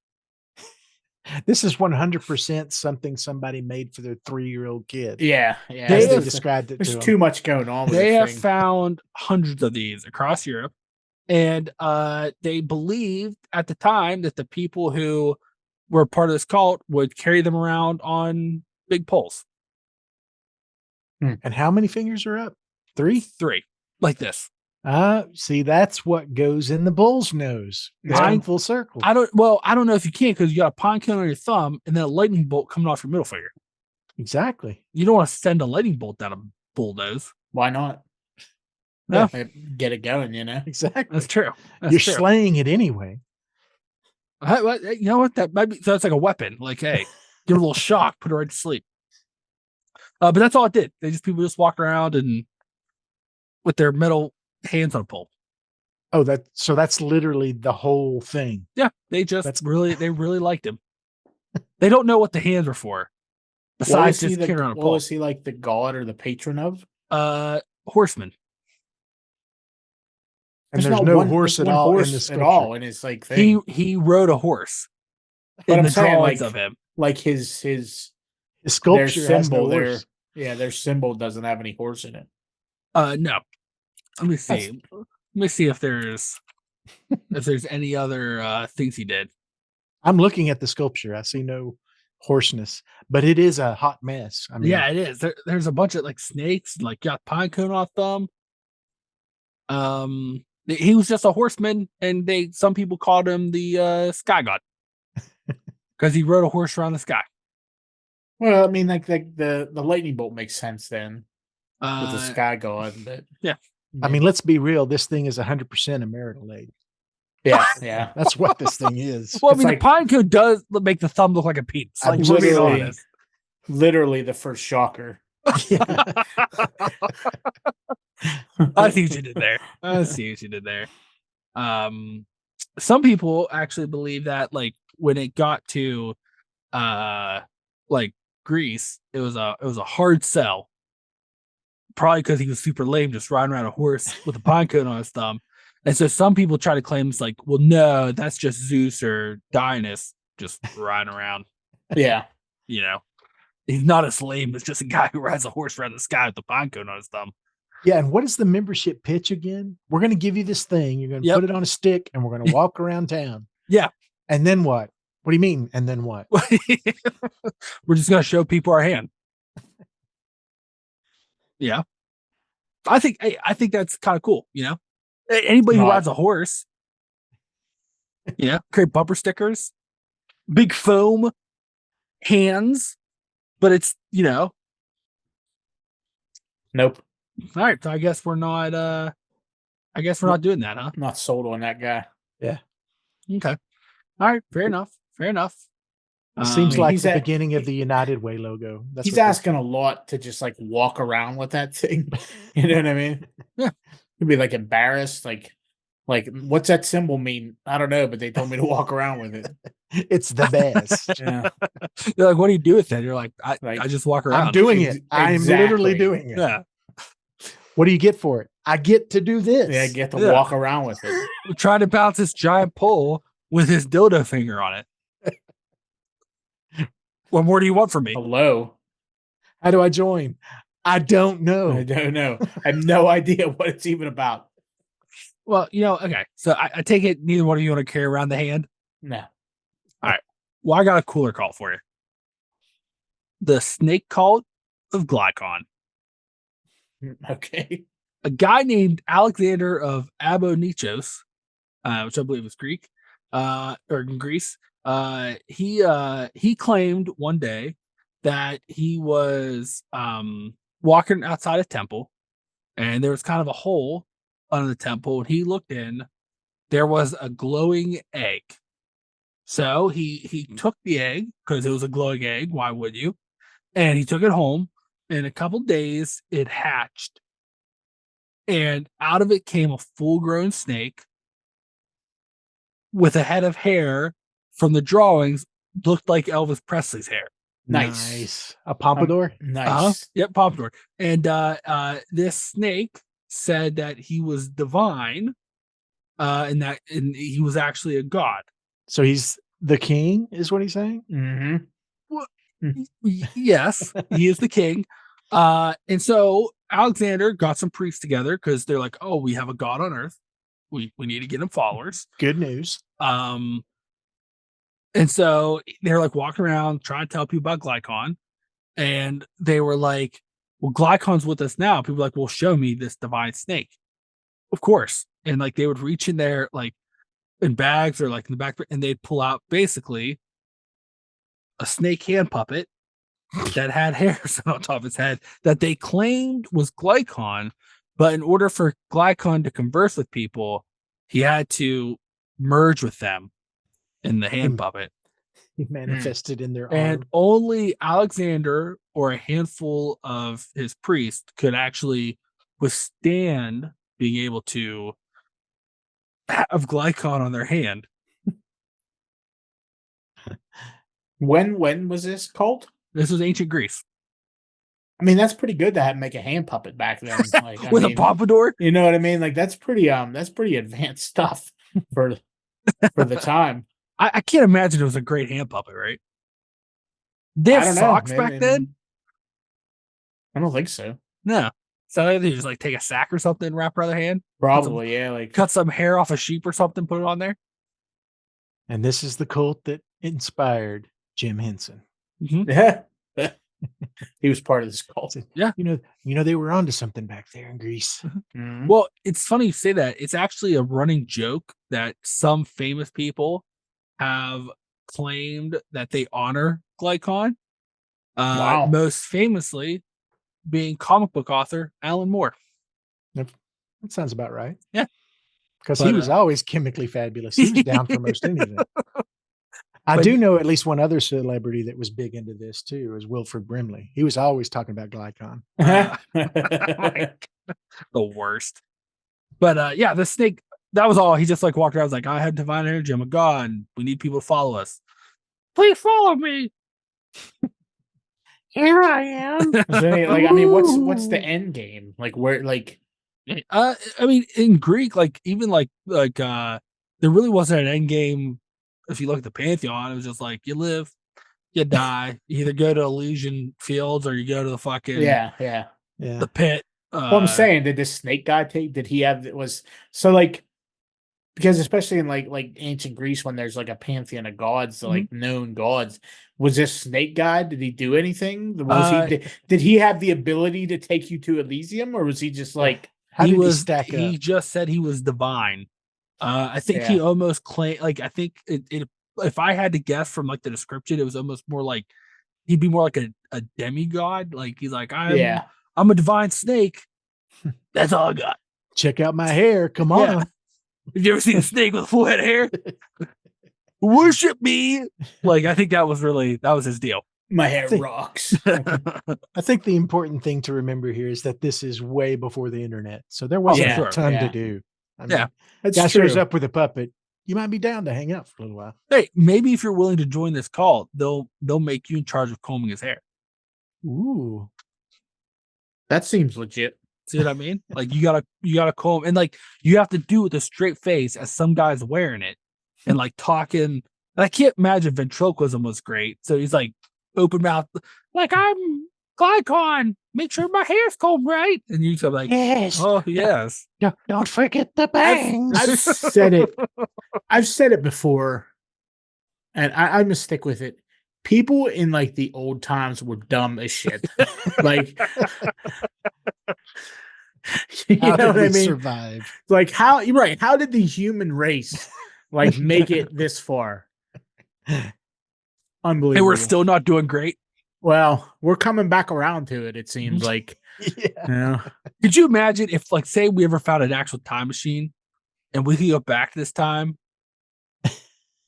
This is 100% something somebody made for their 3-year-old kid. Yeah. They described it. There's too much going on. They have found hundreds of these across Europe, and they believed at the time that the people who were part of this cult would carry them around on big poles. And how many fingers are up? 3? 3, like this. See, that's what goes in the bull's nose. It's going full circle. I don't know if you can, because you got a pine cone on your thumb and then a lightning bolt coming off your middle finger. Exactly. You don't want to send a lightning bolt down a bull nose. Why not? No. Get it going, Exactly. That's true. You're slaying it anyway. You know what? That might be, so it's like a weapon. Like, hey, give it a little shock, put it right to sleep. But that's all it did. People just walk around and with their metal hands on a pole. Oh, that's literally the whole thing. Yeah, they really liked him. They don't know what the hands were for. Besides just carrying around a pole. What was he like, the god or the patron of? Horseman. And there's no horse at all in the sculpture. And it's like thing. He rode a horse. But in the drawings of him. Like his sculpture their symbol has no horse. their symbol doesn't have any horse in it. No. Let me see. Let me see if there's any other things he did. I'm looking at the sculpture. I see no hoarseness, but it is a hot mess. I mean, yeah, it is. There's a bunch of like snakes, like got pine cone off them. He was just a horseman, and some people called him the sky god because he rode a horse around the sky. Well, I mean, like the lightning bolt makes sense then with the sky god, but yeah. I mean, let's be real. This thing is 100% a marital aid. Yeah. That's what this thing is. Well, I mean, the pine cone does make the thumb look like a penis. Like, literally the first shocker. I see what you did there. Some people actually believe that, like, when it got to like Greece, it was a hard sell. Probably because he was super lame, just riding around a horse with a pine cone on his thumb. And so some people try to claim it's like, well, no, that's just Zeus or Dionysus just riding around. Yeah. He's not as lame as just a guy who rides a horse around the sky with a pine cone on his thumb. Yeah. And what is the membership pitch again? We're going to give you this thing. You're going to put it on a stick and we're going to walk around town. Yeah. And then what? What do you mean? And then what? We're just going to show people our hand. Yeah. I think that's kind of cool. Anybody who rides a horse, create bumper stickers, big foam hands, but it's, Nope. All right, so I guess we're not. I guess we're not doing that, huh? I'm not sold on that guy. Yeah. Okay. All right. Fair enough. Fair enough. It seems I mean, like the beginning of the United Way logo. That's he's what this- asking a lot to just like walk around with that thing. You know what I mean? Yeah. He'd be like embarrassed, like what's that symbol mean? I don't know, but they told me to walk around with it. It's the best. Yeah. They're like, what do you do with that? You're like, I Like, just walk around. I'm doing it. I'm literally exactly. doing it. Yeah. What do you get for it? I get to do this. Yeah, get to Yeah. walk around with it. We're trying to bounce this giant pole with his dildo finger on it. What more do you want from me? Hello. How do I join? I don't know. I don't know. I have no idea what it's even about. Well, okay. So I take it neither one of you want to carry around the hand. No. Well, I got a cooler call for you. The snake cult of Glycon. Okay. A guy named Alexander of Abonichos, which I believe is Greek, or in Greece. He claimed one day that he was walking outside a temple, and there was kind of a hole under the temple, and he looked in. There was a glowing egg. So he took the egg because it was a glowing egg. Why would you? And he took it home. In a couple days, it hatched, and out of it came a full-grown snake with a head of hair from the drawings, looked like Elvis Presley's hair. Nice. A pompadour? Nice. Yep, pompadour. And this snake said that he was divine, and he was actually a god. So he's the king, is what he's saying? Mm-hmm. Yes, he is the king. And so Alexander got some priests together because they're like, oh, we have a god on earth. We need to get him followers. Good news. And so they're like walking around trying to tell people about Glycon. And they were like, well, Glycon's with us now. People were like, well, show me this divine snake. Of course. And like they would reach in there like in bags or like in the back, and they'd pull out basically a snake hand puppet that had hairs on top of his head that they claimed was Glycon. But in order for Glycon to converse with people, he had to merge with them in the hand puppet. He manifested in their And arm. only Alexander or a handful of his priests could actually withstand being able to have Glycon on their hand. When was this cult? This was ancient Greece. I mean, that's pretty good to have make a hand puppet back then. Like, With a pompadour? You know what I mean? Like that's pretty advanced stuff for the time. I can't imagine it was a great hand puppet, right? They I have don't know, socks maybe- back then? I don't think so. No. So they just like take a sack or something and wrap around their hand, Probably, yeah. Like cut some hair off a sheep or something, put it on there. And this is the cult that inspired Jim Henson. yeah. He was part of this cult. Yeah. You know, they were onto something back there in Greece. Mhm. Well, it's funny you say that. It's actually a running joke that some famous people have claimed that they honor Glycon. Wow. Most famously being comic book author Alan Moore. That sounds about right. Yeah. Because But, he was always chemically fabulous. He was down for most anything. I But- do know at least one other celebrity that was big into this too, is Wilford Brimley. He was always talking about Glycon. The worst. But yeah, the snake, that was all. He just like walked around, was like, I have divine energy, I'm a god, and we need people to follow us. Please follow me. Here I am. Like, I mean, what's the end game? Like where like I mean, in Greek, like even like there really wasn't an end game. If you look at the pantheon, it was just like you live, you die. You either go to Elysian Fields or you go to the fucking yeah. the pit. Well, I'm saying, did this snake guy did he have was so like because especially in like ancient Greece when there's like a pantheon of gods, like known gods, was this snake guy? Did he do anything? Was did he have the ability to take you to Elysium, or was he just like How did he was stack up? He just said he was divine. I think Yeah. he almost claimed, like, I think it if I had to guess from like the description, it was almost more like he'd be more like a demigod. Like he's like, I'm a divine snake, That's all I got. Check out my hair. Come Yeah. on. Have you ever seen a snake with full head of hair? Worship me. Like, I think that was his deal. My hair rocks. I think the important thing to remember here is that this is way before the internet. So there wasn't yeah, a ton yeah. to do. I mean, Yeah. That's guy true. shows up with a puppet. You might be down to hang out for a little while. Hey, maybe if you're willing to join this cult, they'll make you in charge of combing his hair. Ooh. That seems legit. See what I mean? Like you gotta comb, and like you have to do it with a straight face as some guy's wearing it and like talking. And I can't imagine ventriloquism was great. So he's like open mouth, like I'm Glycon. Make sure my hair's combed right. And you go like, Yes. oh yes. Don't forget the bangs. I've said it. I've said it before, and I'm gonna stick with it. People in like the old times were dumb as shit. Like, you How know did what I we mean? survive? Like, how? You're right. How did the human race like make it this far? Unbelievable. And we're still not doing great. Well, we're coming back around to it. It seems like. Yeah. Could you imagine if, like, say we ever found an actual time machine and we could go back this time?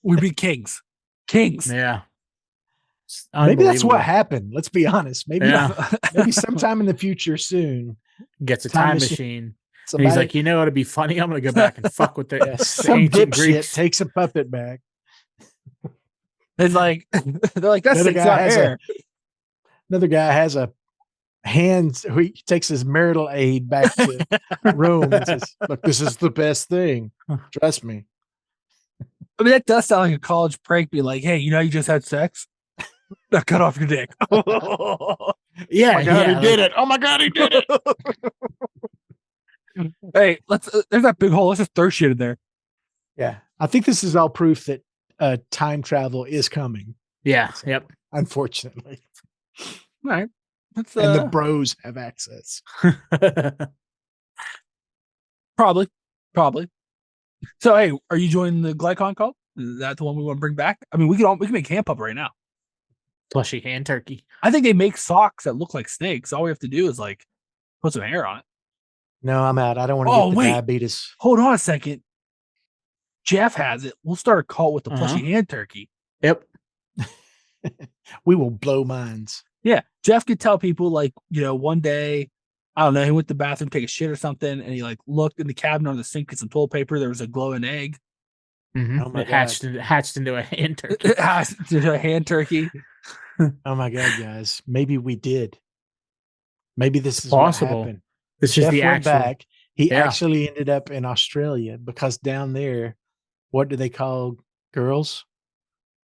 We'd be kings. Kings. Yeah. Maybe that's what happened. Let's be honest. Maybe Yeah. maybe sometime in the future soon. Gets a time machine. Somebody, He's like, you know, it'd be funny. I'm gonna go back and fuck with the some ancient dipshit Greeks. takes a puppet back. It's like they're like, that's Another thing's guy not has hair. Another guy has a hand. He takes his marital aid back to Rome and says, "Look, this is the best thing. Trust me." I mean, that does sound like a college prank. Be like, hey, you know, you just had sex. Now cut off your dick. Yeah, Oh my God, he did it. Oh my God, he did it. Hey, there's that big hole. Let's just throw shit in there. Yeah, I think this is all proof that time travel is coming. Yeah. Yep. Unfortunately, All right. and the bros have access. Probably. So, hey, are you joining the Glycon cult? Is that the one we want to bring back? I mean, we can make Hand Puppet right now. Plushy hand turkey. I think they make socks that look like snakes. All we have to do is like put some hair on it. No, I'm out. I don't want to get the diabetes. Hold on a second. Jeff has it. We'll start a cult with the plushy hand turkey. Yep. We will blow minds. Yeah. Jeff could tell people, like, you know, one day, I don't know, he went to the bathroom, take a shit or something, and he like looked in the cabinet on the sink, get some toilet paper. There was a glowing egg. Mm-hmm. Oh my it God. hatched into a hand turkey. A hand turkey. Oh my God, guys. Maybe we did. Maybe this is possible. what happened. This Jeff is the went actual. back. He actually ended up in Australia because down there, what do they call girls?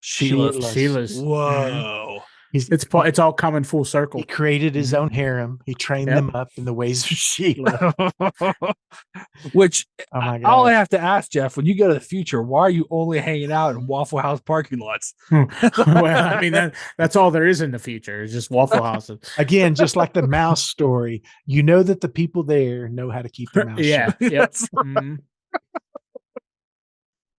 Sheilas. Whoa. It's all coming full circle. He created his own harem. He trained them up in the ways of Sheila. Which, oh my God. all I have to ask, Jeff, when you go to the future, why are you only hanging out in Waffle House parking lots? Well, I mean, that's all there is in the future. It's just Waffle Houses. Again, just like the mouse story, you know that the people there know how to keep their mouth shut. Yep. Mm-hmm.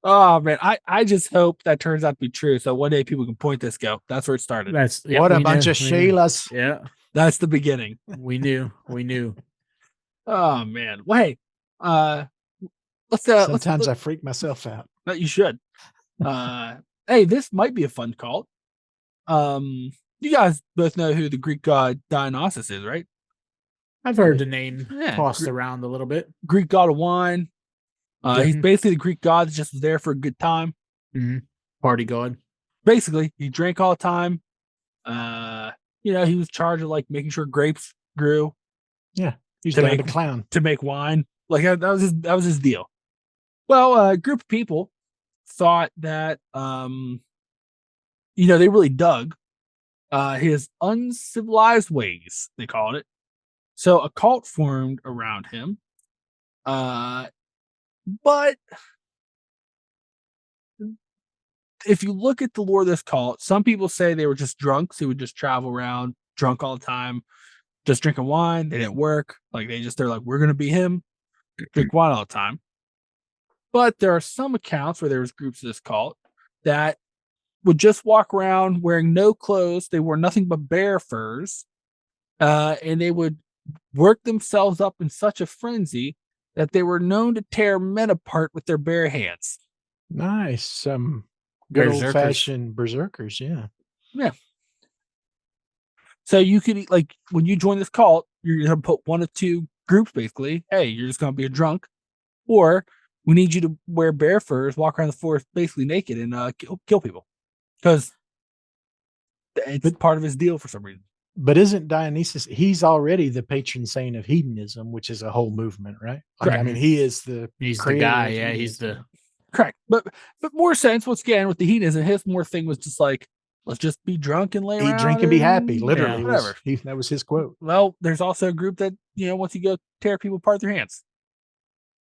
Oh man, I just hope that turns out to be true. So one day people can point this go. That's where it started. What a bunch of Sheilas. Yeah. That's the beginning. We knew. Oh man. Well, hey, Sometimes I freak myself out. You should. Hey, this might be a fun cult. You guys both know who the Greek god Dionysus is, right? I've heard the name tossed around a little bit. Greek god of wine. He's basically the Greek god that's just there for a good time. Mm-hmm. Party god. Basically, he drank all the time. You know, he was charged of like making sure grapes grew. Yeah, he's a clown to make wine. Like that was his deal. Well, a group of people thought that you know, they really dug his uncivilized ways, they called it. So a cult formed around him. But if you look at the lore of this cult, some people say they were just drunks who would just travel around drunk all the time, just drinking wine. They didn't work. Like they're like, we're gonna be him, drink wine all the time. But there are some accounts where there was groups of this cult that would just walk around wearing no clothes. They wore nothing but bear furs, and they would worked themselves up in such a frenzy that they were known to tear men apart with their bare hands. Nice. Some good Berserkers. old-fashioned berserkers, yeah. Yeah. So you could, like, when you join this cult, you're going to put one of two groups, basically. Hey, you're just going to be a drunk, or we need you to wear bear furs, walk around the forest basically naked, and kill people. Because it's part of his deal for some reason. But isn't Dionysus, he's already the patron saint of hedonism, which is a whole movement, right? Like, Correct. I mean, he is the guy. Yeah, he's the correct. But more sense, once again, with the hedonism, his more thing was just like, let's just be drunk and lay around. Eat, drink, and be happy. Literally, whatever. That was his quote. Well, there's also a group that, once you go tear people apart with their hands.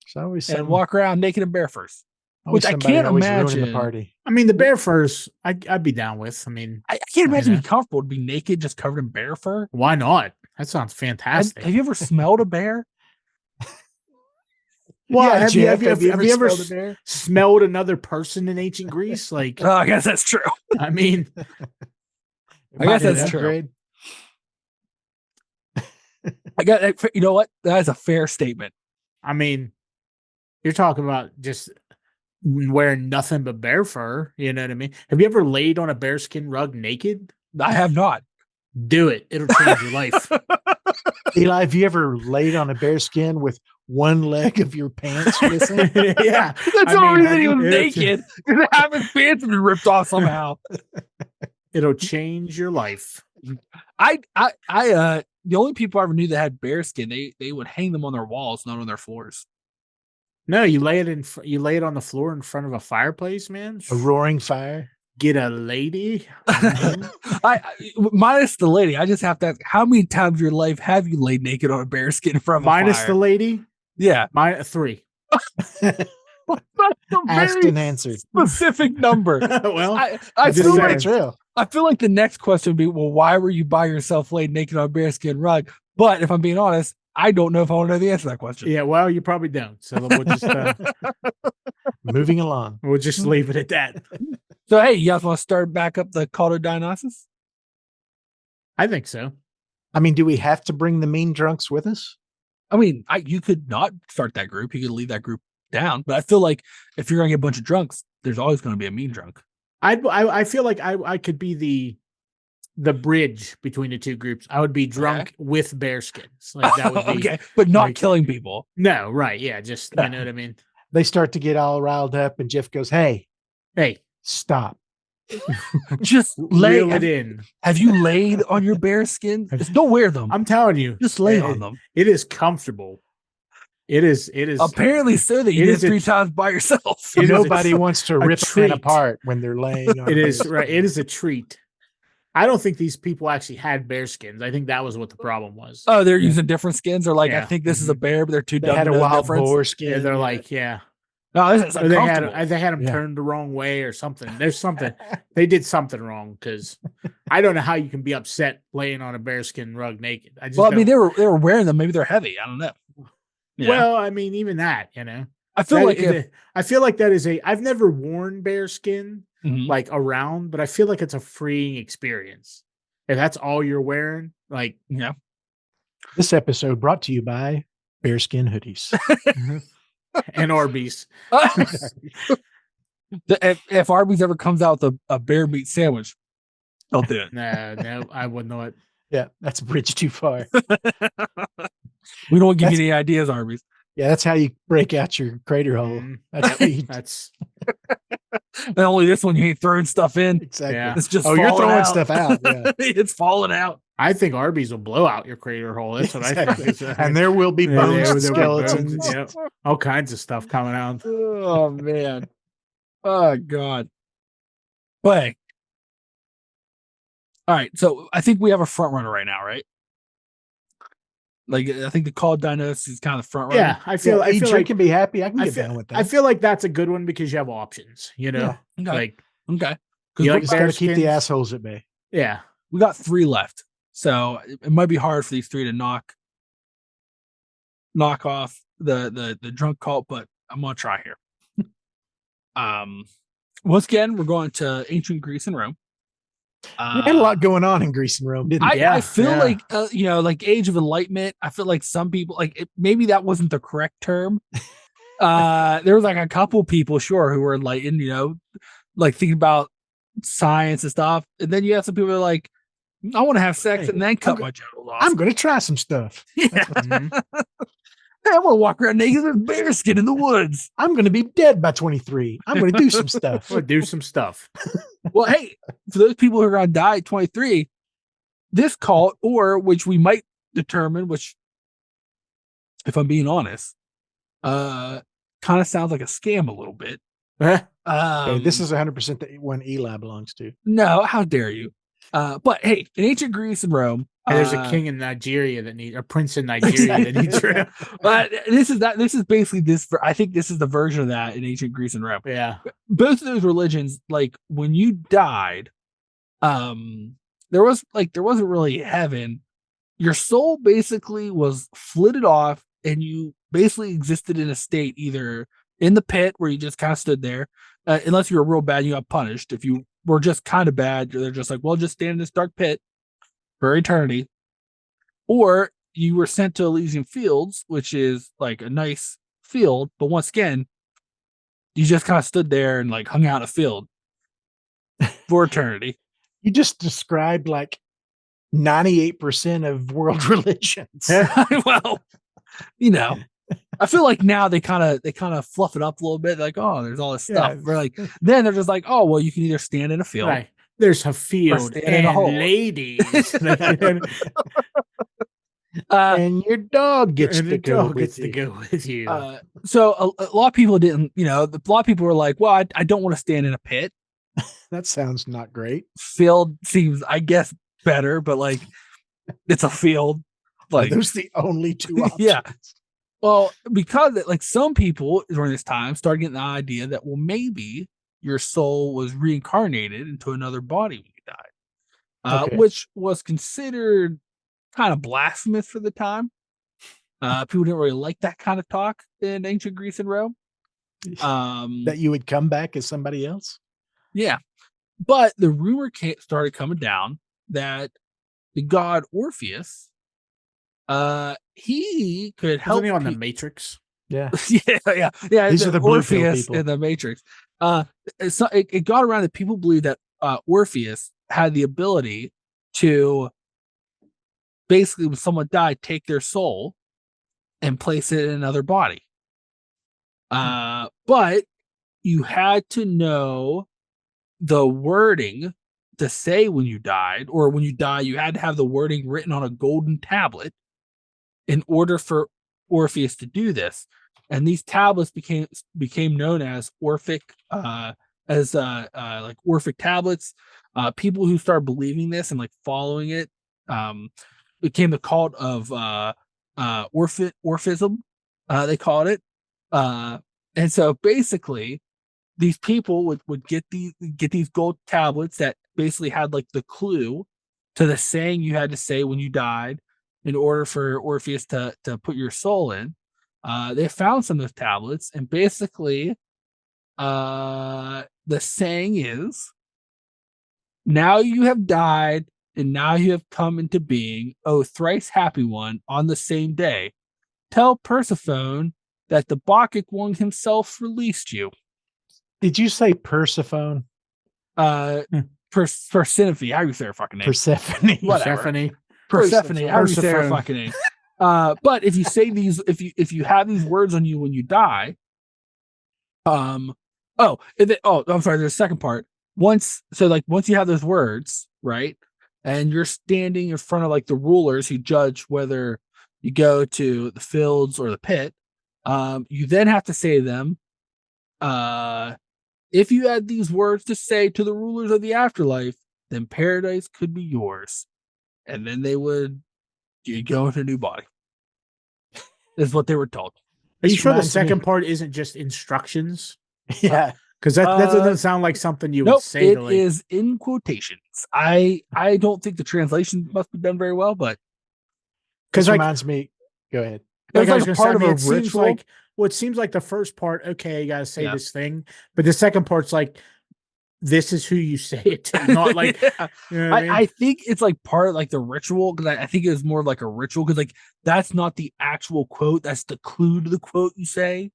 So always and walk around naked in bear furs. Which I can't imagine. The party. I mean, the bear furs, I'd be down with. I mean, I can't imagine being comfortable to be naked, just covered in bear fur. Why not? That sounds fantastic. Have you ever smelled a bear? Well, have you ever smelled another person in ancient Greece? Like, I guess that's true. I mean, I guess that's true. I got. You know what? That is a fair statement. I mean, you're talking about just wearing nothing but bear fur. You know what I mean? Have you ever laid on a bearskin rug naked? I have not. Do it. It'll change your life. Eli, have you ever laid on a bearskin with one leg of your pants missing? Yeah. That's the only reason he was naked. Half his pants have been ripped off somehow. It'll change your life. The only people I ever knew that had bearskin, they would hang them on their walls, not on their floors. No, you lay it on the floor in front of a fireplace, man. A roaring fire. Get a lady. I minus the lady. I just have to ask, how many times in your life have you laid naked on a bearskin in front of a fire? Minus the lady? Yeah. 3. That's a asked and answered. Specific number. Well, I feel like real. I feel like the next question would be, well, why were you by yourself laid naked on a bearskin rug? But if I'm being honest, I don't know if I want to know the answer to that question. Yeah, well, you probably don't. So we'll just moving along. We'll just leave it at that. So, hey, you guys want to start back up the cult of Dionysus? I think so. I mean, do we have to bring the mean drunks with us? I mean, you could not start that group. You could leave that group down. But I feel like if you're going to get a bunch of drunks, there's always going to be a mean drunk. I feel like I could be the bridge between the two groups. I would be drunk with bearskins. Like that would be okay, but not killing people. No, right? Yeah, just you know what I mean. They start to get all riled up, and Jeff goes, "Hey, stop! Just lay it in." Have you laid on your bearskin? Just don't wear them. I'm telling you, just lay on them. It is comfortable. It is. Apparently so that you did 3 times by yourself. Nobody wants to rip it apart when they're laying on it. Is right. It is a treat. I don't think these people actually had bear skins. I think that was what the problem was. Oh, they're using different skins. Or like, I think this is a bear, but they're too dumb. They had a wild boar skin. Yeah, they're like, yeah. No, this is they had them turned the wrong way or something. There's something. They did something wrong because I don't know how you can be upset laying on a bearskin rug naked. I mean, they were wearing them. Maybe they're heavy. I don't know. Yeah. Well, I mean, even that, you know. I feel like that is I've never worn bearskin like around, but I feel like it's a freeing experience. If that's all you're wearing, like, yeah. This episode brought to you by bearskin hoodies and Arby's. If Arby's ever comes out with a bear meat sandwich, I'll do it. No, I wouldn't know it. Yeah, that's a bridge too far. We don't give you any ideas, Arby's. Yeah, that's how you break out your crater hole. That's not only this one, you ain't throwing stuff in. Exactly. Yeah. It's just you're throwing stuff out. Yeah. It's falling out. I think Arby's will blow out your crater hole. That's what I think. And there will be bones, and skeletons, all kinds of stuff coming out. Oh man. Oh God. But all right, so I think we have a front runner right now, right? Like, I think the call Dinos is kind of the front runner. Yeah, I feel like can be happy. I can get down with that. I feel like that's a good one because you have options, you know? Yeah. Okay. Okay. You like to keep the assholes at bay. Yeah. We got 3 left. So it might be hard for these 3 to knock off the drunk cult, but I'm gonna try here. Once again, we're going to ancient Greece and Rome. We had a lot going on in Greece and Rome, didn't we? I feel like like Age of Enlightenment. I feel like some people maybe that wasn't the correct term. There was like a couple people, sure, who were enlightened, like thinking about science and stuff. And then you have some people who are like, I want to have sex and then cut my genitals off. I'm going to try some stuff. Yeah. I want to walk around naked with bear skin in the woods. I'm going to be dead by 23. I'm going to do some stuff. I'm going to do some stuff. Well, hey, for those people who are going to die at 23, this cult, or which we might determine, which, if I'm being honest, kind of sounds like a scam a little bit. Okay, this is 100% the one Eli belongs to. No, how dare you? But hey, in ancient Greece and Rome, there's a king in Nigeria that needs a prince in Nigeria that needs room. But this is basically this. I think this is the version of that in ancient Greece and Rome. Yeah, both of those religions, like when you died, there wasn't really heaven. Your soul basically was flitted off, and you basically existed in a state either in the pit where you just kind of stood there, unless you were real bad, you got punished. If you were just kind of bad, they're just like, well, just stand in this dark pit for eternity, or you were sent to Elysian Fields, which is like a nice field, but once again, you just kind of stood there and like hung out in a field for eternity. You just described like 98% of world religions. Well, I feel like now they kind of fluff it up a little bit. Like, oh, there's all this stuff. We're like, then they're just like, oh, well, you can either stand in a field. Right. There's a field and ladies. And your dog gets to go with you. So a lot of people didn't, a lot of people were like, well, I don't want to stand in a pit. That sounds not great. Field seems, I guess, better, but like it's a field. Like those are the only two options. Yeah. Well, because like some people during this time started getting the idea that, well, maybe your soul was reincarnated into another body when you died, which was considered kind of blasphemous for the time. People didn't really like that kind of talk in ancient Greece and Rome. That you would come back as somebody else. Yeah. But the rumor started coming down that the god Orpheus, he could help. Wasn't he on the Matrix? Yeah. yeah. These are the Orpheus people in the Matrix. It got around that people believe that Orpheus had the ability to basically, when someone died, take their soul and place it in another body. But you had to know the wording to say when you died, or when you die, you had to have the wording written on a golden tablet in order for Orpheus to do this. And these tablets became known as Orphic, like Orphic tablets. People who started believing this and like following it, became the cult of Orphism, they called it. And so basically, these people would get these gold tablets that basically had like the clue to the saying you had to say when you died in order for Orpheus to put your soul in. They found some of those tablets, and basically the saying is, now you have died and now you have come into being, oh thrice happy one, on the same day. Tell Persephone that the Bacchic one himself released you. Did you say Persephone? Persephone. How do you say her fucking name? Persephone. Whatever. Persephone. How do you say her fucking name? But if you say these, if you have these words on you when you die, I'm sorry. There's a second part. Once you have those words, right, and you're standing in front of like the rulers who judge whether you go to the fields or the pit, you then have to say to them, if you had these words to say to the rulers of the afterlife, then paradise could be yours. And then they would go into a new body. Is what they were told. Are you sure the second part isn't just instructions? Yeah. Because that doesn't sound like something you would say. It is in quotations. I don't think the translation must be done very well, but because reminds me. Go ahead. Like I was part of a ritual. It seems like the first part, okay, you gotta say this thing, but the second part's like, this is who you say it to, not like Yeah. you know what I mean? I think it's like part of like the ritual, because I think it was more like a ritual, because like that's not the actual quote, that's the clue to the quote you say.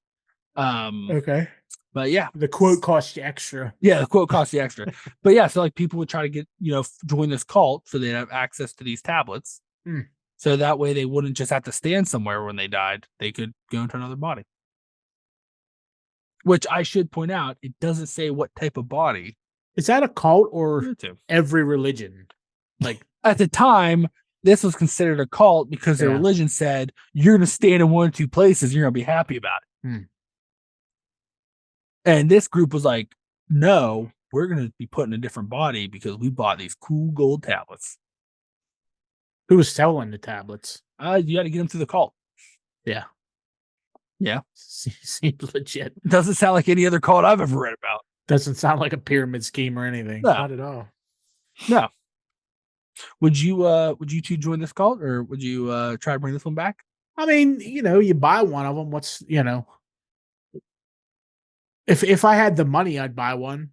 Okay. But yeah, The quote costs you extra. yeah, the quote costs you extra. But yeah, so like people would try to get, join this cult so they'd have access to these tablets. Hmm. So that way they wouldn't just have to stand somewhere when they died. They could go into another body. Which I should point out, it doesn't say what type of body. Is that a cult or To. every religion? Like At the time, this was considered a cult because their Yeah. religion said you're going to stand in one or two places and you're going to be happy about it. Hmm. And this group was like, no, we're going to be put in a different body because we bought these cool gold tablets. who was selling the tablets? You got to get them through the cult. Yeah. Yeah. Seems legit. Doesn't sound like any other cult I've ever read about. Doesn't sound like a pyramid scheme or anything. No. Not at all. No. Would you two join this cult, or would you try to bring this one back? I mean, you buy one of them. What's if I had the money, I'd buy one.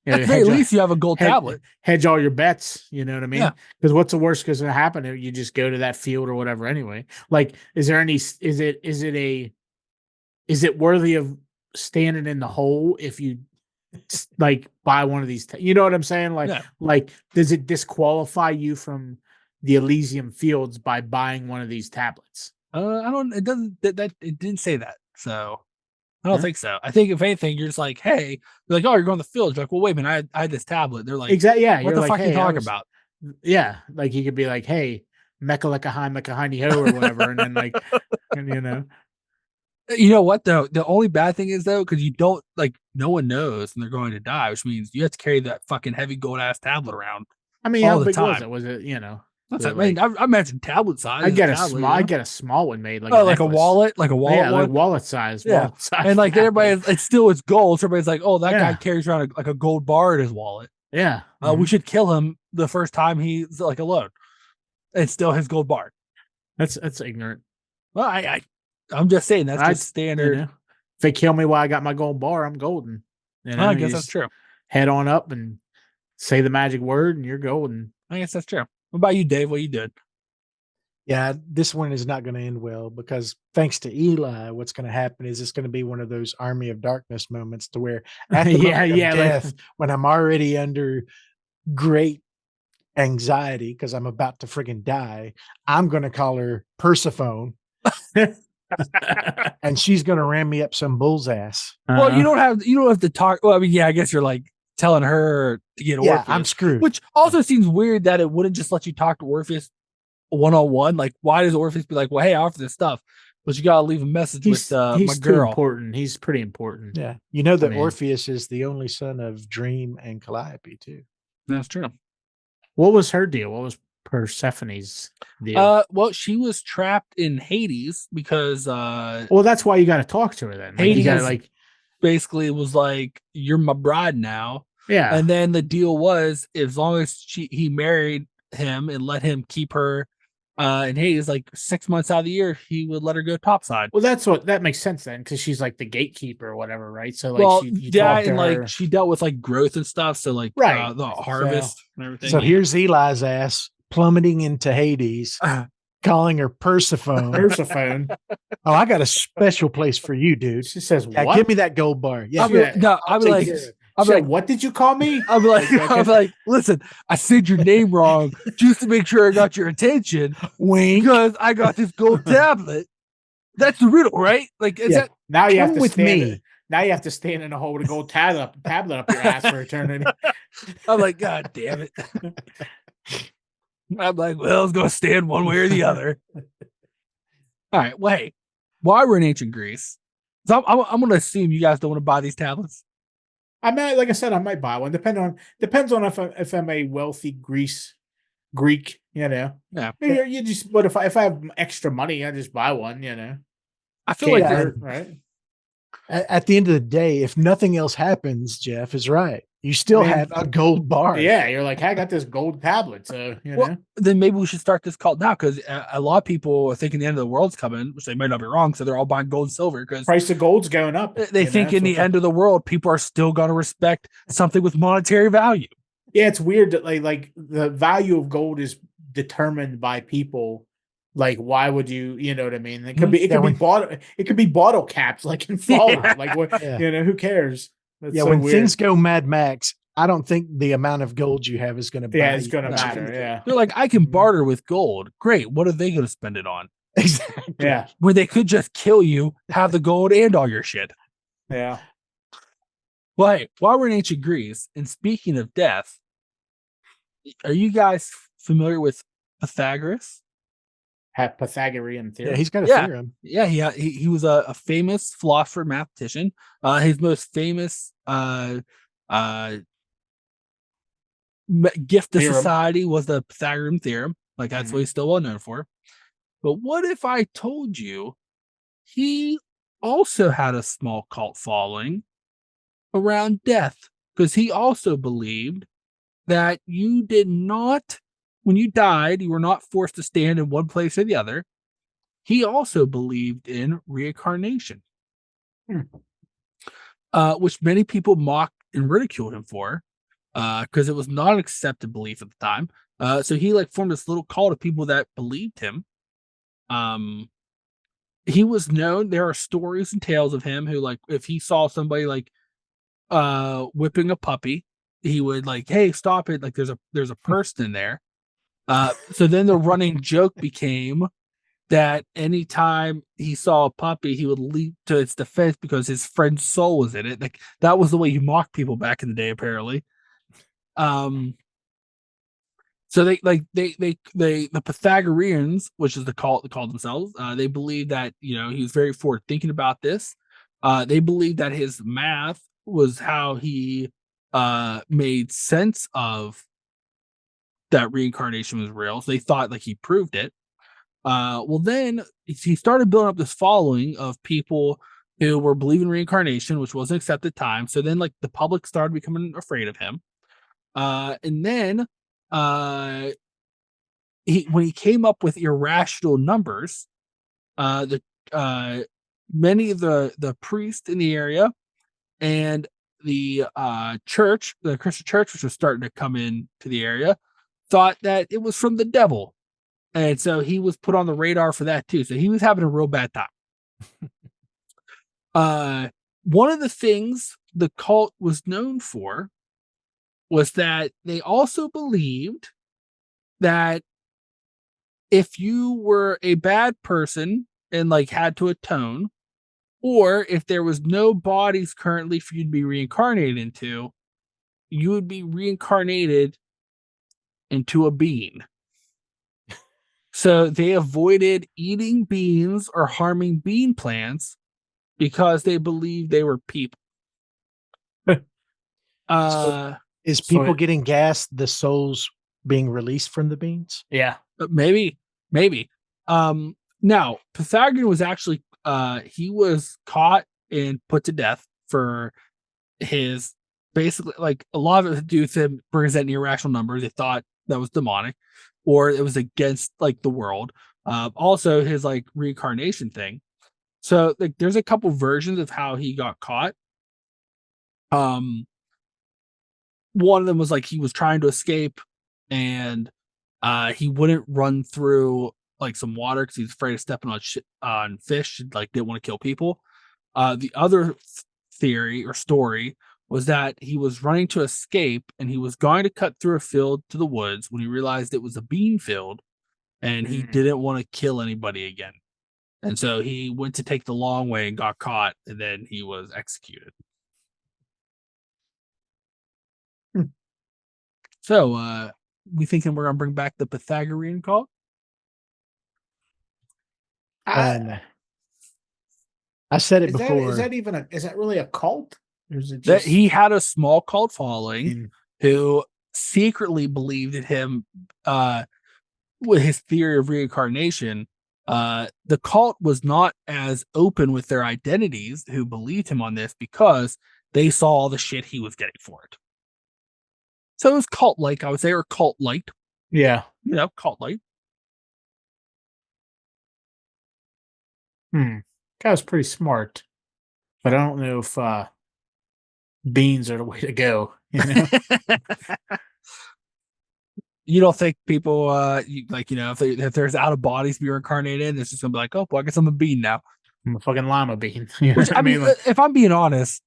At the very least, you have a gold tablet. Hedge all your bets. You know what I mean? Yeah. Because what's the worst that's gonna happen? You just go to that field or whatever. Anyway, like, is there any? Is it worthy of standing in the hole if you like buy one of these? You know what I'm saying? Like, Yeah. like, does it disqualify you from the Elysium Fields by buying one of these tablets? I don't. It doesn't. That it didn't say that. So I don't Yeah. think so. I think if anything, you're just like, hey, you're like, oh, you're going to the field. You're like, well, wait a minute, I had this tablet. They're like, Exactly. Yeah. what You're the like, fuck hey, you talking about? Yeah. Like you could be like, hey, Mecca like a high, Mecca hiney ho or whatever. And then like, and You know what though? The only bad thing is though, because you don't like, no one knows, and they're going to die, which means you have to carry that fucking heavy gold ass tablet around. I mean, all how the big was time. it? Was it, That's was I mean, like, I imagine tablet size. I get a tablet, small, I get a small one made like oh, a like a necklace. wallet, Yeah, one. like wallet size. Yeah. Wallet size And like tablet. everybody, it's still it's gold. So everybody's like, oh, that guy Yeah. carries around like a gold bar in his wallet. Yeah. We should kill him the first time he's like alone. It's still his gold bar. That's ignorant. Well, I'm just saying that's just standard. If they kill me while I got my gold bar, I'm golden. I guess that's true. Head on up and say the magic word, and you're golden. I guess that's true. What about you, Dave? What you did? Yeah, this one is not going to end well because thanks to Eli, what's going to happen is it's going to be one of those Army of Darkness moments to where at the moment of death, when I'm already under great anxiety because I'm about to friggin' die, I'm going to call her Persephone. And she's going to ram me up some bull's ass. Well, you don't have to talk. Well, I mean, yeah, I guess you're like telling her to get Orpheus. I'm screwed. Which also seems weird that it wouldn't just let you talk to Orpheus one-on-one. Like, why does Orpheus be like, well, hey, I offer this stuff, but you gotta leave a message with my he's girl. Too important. He's pretty important. Yeah, you know that Orpheus is the only son of Dream and Calliope too. That's true. What was her deal? What was Persephone's deal? Well, she was trapped in Hades because well, that's why you got to talk to her then. Like, Hades you gotta, like, basically was like, you're my bride now. Yeah. And then the deal was, as long as he married him and let him keep her in Hades, like 6 months out of the year, he would let her go topside. Well, that makes sense then, because she's like the gatekeeper or whatever, right? So like, well, you yeah, talk to and her. like she dealt with like growth and stuff, so like Right. the harvest and everything. So here's Eli's ass plummeting into Hades, calling her Persephone. Persephone. Oh, I got a special place for you, dude. She says, Yeah, "What? give me that gold bar." Yeah, I'll be like, what did you call me? I'll be like, listen, I said your name wrong just to make sure I got your attention. Wink. Because I got this gold tablet. That's the riddle, right? Like, is that now you have come to with stand me? Now you have to stand in a hole with a gold tablet up your ass for eternity. I'm like, God damn it. I'm like, well, it's gonna stand one way or the other. All right, well, hey, while we're in ancient Greece, so I'm gonna assume you guys don't want to buy these tablets. I might, like I said, I might buy one. Depends on if I'm a wealthy Greek, you know. Yeah. You just, but if I have extra money, I just buy one, you know. I feel like right. At the end of the day, if nothing else happens, Jeff is right. You still I mean, have a gold bar. yeah, you're like, hey, I got this gold tablet, so you Well, know. then maybe we should start this cult now because a lot of people are thinking the end of the world's coming, which they might not be wrong. So they're all buying gold and silver because Price of gold's going up. they think in the end of the world, people are still going to respect something with monetary value. Yeah, it's weird that like the value of gold is determined by people. Like, why would you know what I mean? It could be it could be bottle caps like in Fallout. Yeah. Like what Yeah. who cares? That's Yeah, so when weird. things go Mad Max, I don't think the amount of gold you have is going to buy. Yeah, it's gonna matter. Yeah. They're like, I can barter with gold. Great. What are they going to spend it on? Exactly. Yeah. When they could just kill you, have the gold and all your shit. Yeah. Well, hey, while we're in ancient Greece, and speaking of death, are you guys familiar with Pythagoras? Have Pythagorean theory. Yeah, he's got a Yeah. theorem. Yeah, he was a famous philosopher and mathematician. His most famous gift to society was the Pythagorean theorem. Like that's what he's still well known for. But what if I told you he also had a small cult following around death? Because he also believed that you did not, when you died, you were not forced to stand in one place or the other. He also believed in reincarnation, which many people mocked and ridiculed him for, because it was not an accepted belief at the time. So he like formed this little cult of people that believed him. He was known. There are stories and tales of him who, like, if he saw somebody like whipping a puppy, he would like, "Hey, stop it! Like, there's a person in there." So then the running joke became that anytime he saw a puppy, he would leap to its defense because his friend's soul was in it. Like that was the way you mocked people back in the day, apparently. So the Pythagoreans, which is the cult they called themselves, they believe that he was very forward thinking about this. They believe that his math was how he made sense of that reincarnation was real. So they thought like he proved it. Well, then he started building up this following of people who were believing reincarnation, which wasn't accepted at the time. So then, like, the public started becoming afraid of him. And then, when he came up with irrational numbers, the many of the priests in the area and the church, the Christian church, which was starting to come in to the area, thought that it was from the devil. And so he was put on the radar for that too. So he was having a real bad time. One of the things the cult was known for was that they also believed that if you were a bad person and like had to atone, or if there was no bodies currently for you to be reincarnated into, you would be reincarnated into a bean. So they avoided eating beans or harming bean plants because they believed they were people. So is people getting gas the souls being released from the beans? Yeah. Maybe. Now, Pythagoras was actually he was caught and put to death for his basically like a lot of it to do with him presenting irrational numbers. They thought that was demonic or it was against like the world. Also his like reincarnation thing. So like there's a couple versions of how he got caught. One of them was like he was trying to escape and he wouldn't run through like some water because he's afraid of stepping on fish and like didn't want to kill people. The other theory or story was that he was running to escape and he was going to cut through a field to the woods when he realized it was a bean field and he didn't want to kill anybody again. And so he went to take the long way and got caught and then he was executed. So, we thinking we're gonna bring back the Pythagorean cult? I said it before. Is that really a cult? Or is it That just he had a small cult following who secretly believed in him with his theory of reincarnation. The cult was not as open with their identities who believed him on this because they saw all the shit he was getting for it. So it was cult-like, I would say, or cult-like. Yeah. Cult-like. Guy was pretty smart, but I don't know if beans are the way to go. You don't think people, if there's out of bodies to be reincarnated, it's just gonna be like, oh, well, I guess I'm a bean now. I'm a fucking llama bean. You know Which what I mean, Like, if I'm being honest,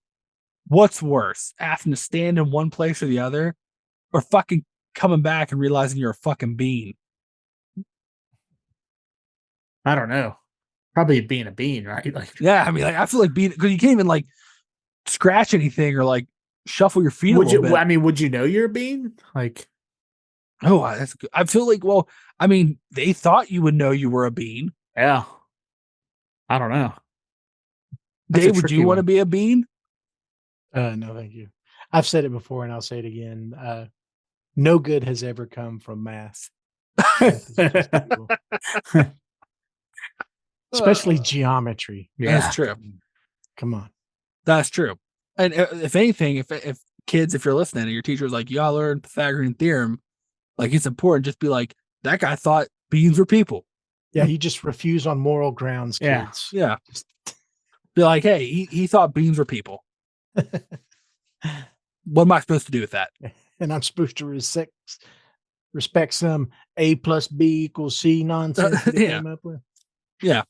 what's worse, having to stand in one place or the other, or fucking coming back and realizing you're a fucking bean? I don't know. Probably being a bean, right? Like, Yeah, I mean, like I feel like being because you can't even like scratch anything or like shuffle your feet a would little you? bit. I mean, would you know you're a bean? Like, Oh, that's good. I feel like, well, I mean, they thought you would know you were a bean. yeah. I don't know. That's a Dave, would you tricky want to one. be a bean? No, thank you. I've said it before and I'll say it again. No good has ever come from math. Math is just evil. Especially geometry. That's Yeah. true. Come on. That's true. And if anything, if kids, if you're listening and your teacher's like, y'all learn Pythagorean theorem, like it's important, just be like, that guy thought beans were people. Yeah, you just refuse on moral grounds, Yeah. kids. Yeah. Be like, hey, he thought beans were people. What am I supposed to do with that? And I'm supposed to respect some A plus B equals C nonsense that they Yeah. came up with. Yeah.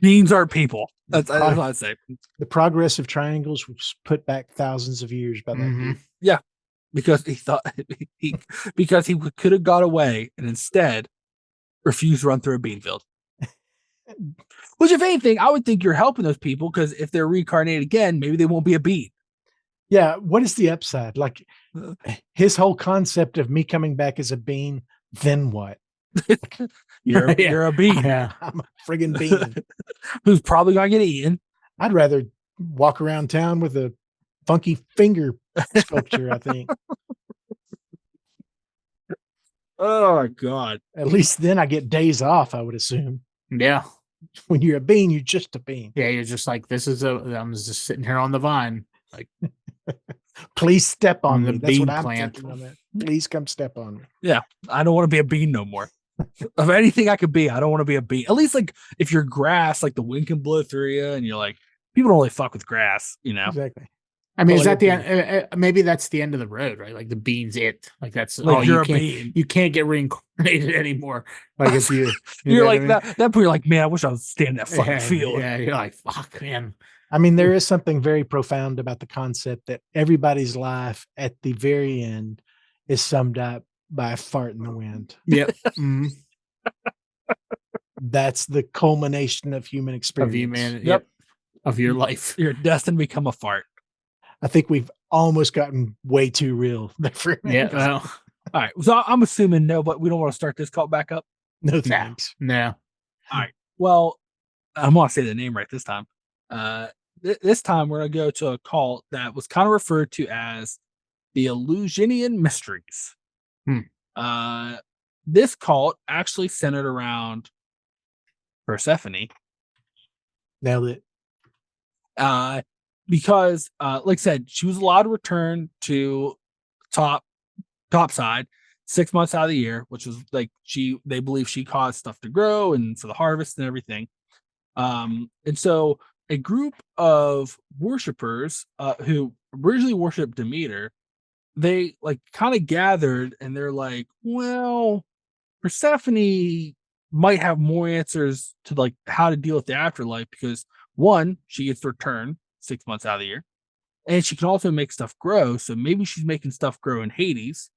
Beans are people. That's what I'd say. The progress of triangles was put back thousands of years by that dude. Yeah. Because he thought because he could have got away and instead refused to run through a bean field. Which, if anything, I would think you're helping those people because if they're reincarnated again, maybe they won't be a bean. Yeah. What is the upside? Like his whole concept of me coming back as a bean, then what? You're a bean. Yeah. I'm a friggin' bean. Who's probably gonna get eaten. I'd rather walk around town with a funky finger sculpture, I think. Oh my god. At least then I get days off, I would assume. Yeah. When you're a bean, you're just a bean. Yeah. You're just like, I'm just sitting here on the vine. Like, please step on the me. That's what bean I'm plant. thinking on that. Please come step on me. Yeah. I don't want to be a bean no more. Of anything I could be, I don't want to be a bean. At least like if you're grass, like the wind can blow through you and you're like, people don't really fuck with grass, you know? Exactly. I mean, Well, is that the you're end? Maybe that's the end of the road, right? Like the bean's it. Like that's Like all you're you a can't. bean. You can't get reincarnated anymore. Like if you, You're know like what I mean? that point, you're like, man, I wish I was standing in that fucking Yeah, field. yeah, you're like, fuck, man. I mean, there is something very profound about the concept that everybody's life at the very end is summed up by a fart in the wind. Yep. That's the culmination of human experience. Of you, man. Yep. Of your life. You're destined to become a fart. I think we've almost gotten way too real. For Yeah. Well, all right. So I'm assuming no, but we don't want to start this cult back up. no thanks. No. All right. Well, I'm gonna say the name right this time. This time we're gonna go to a cult that was kind of referred to as the Eleusinian Mysteries. This cult actually centered around Persephone. Nailed it. Because like I said, she was allowed to return to top side 6 months out of the year, which was like they believe she caused stuff to grow and for the harvest and everything. And so a group of worshipers who originally worshiped Demeter, they like kind of gathered and they're like, well, Persephone might have more answers to like how to deal with the afterlife because one, she gets to return 6 months out of the year, and she can also make stuff grow. So maybe she's making stuff grow in Hades,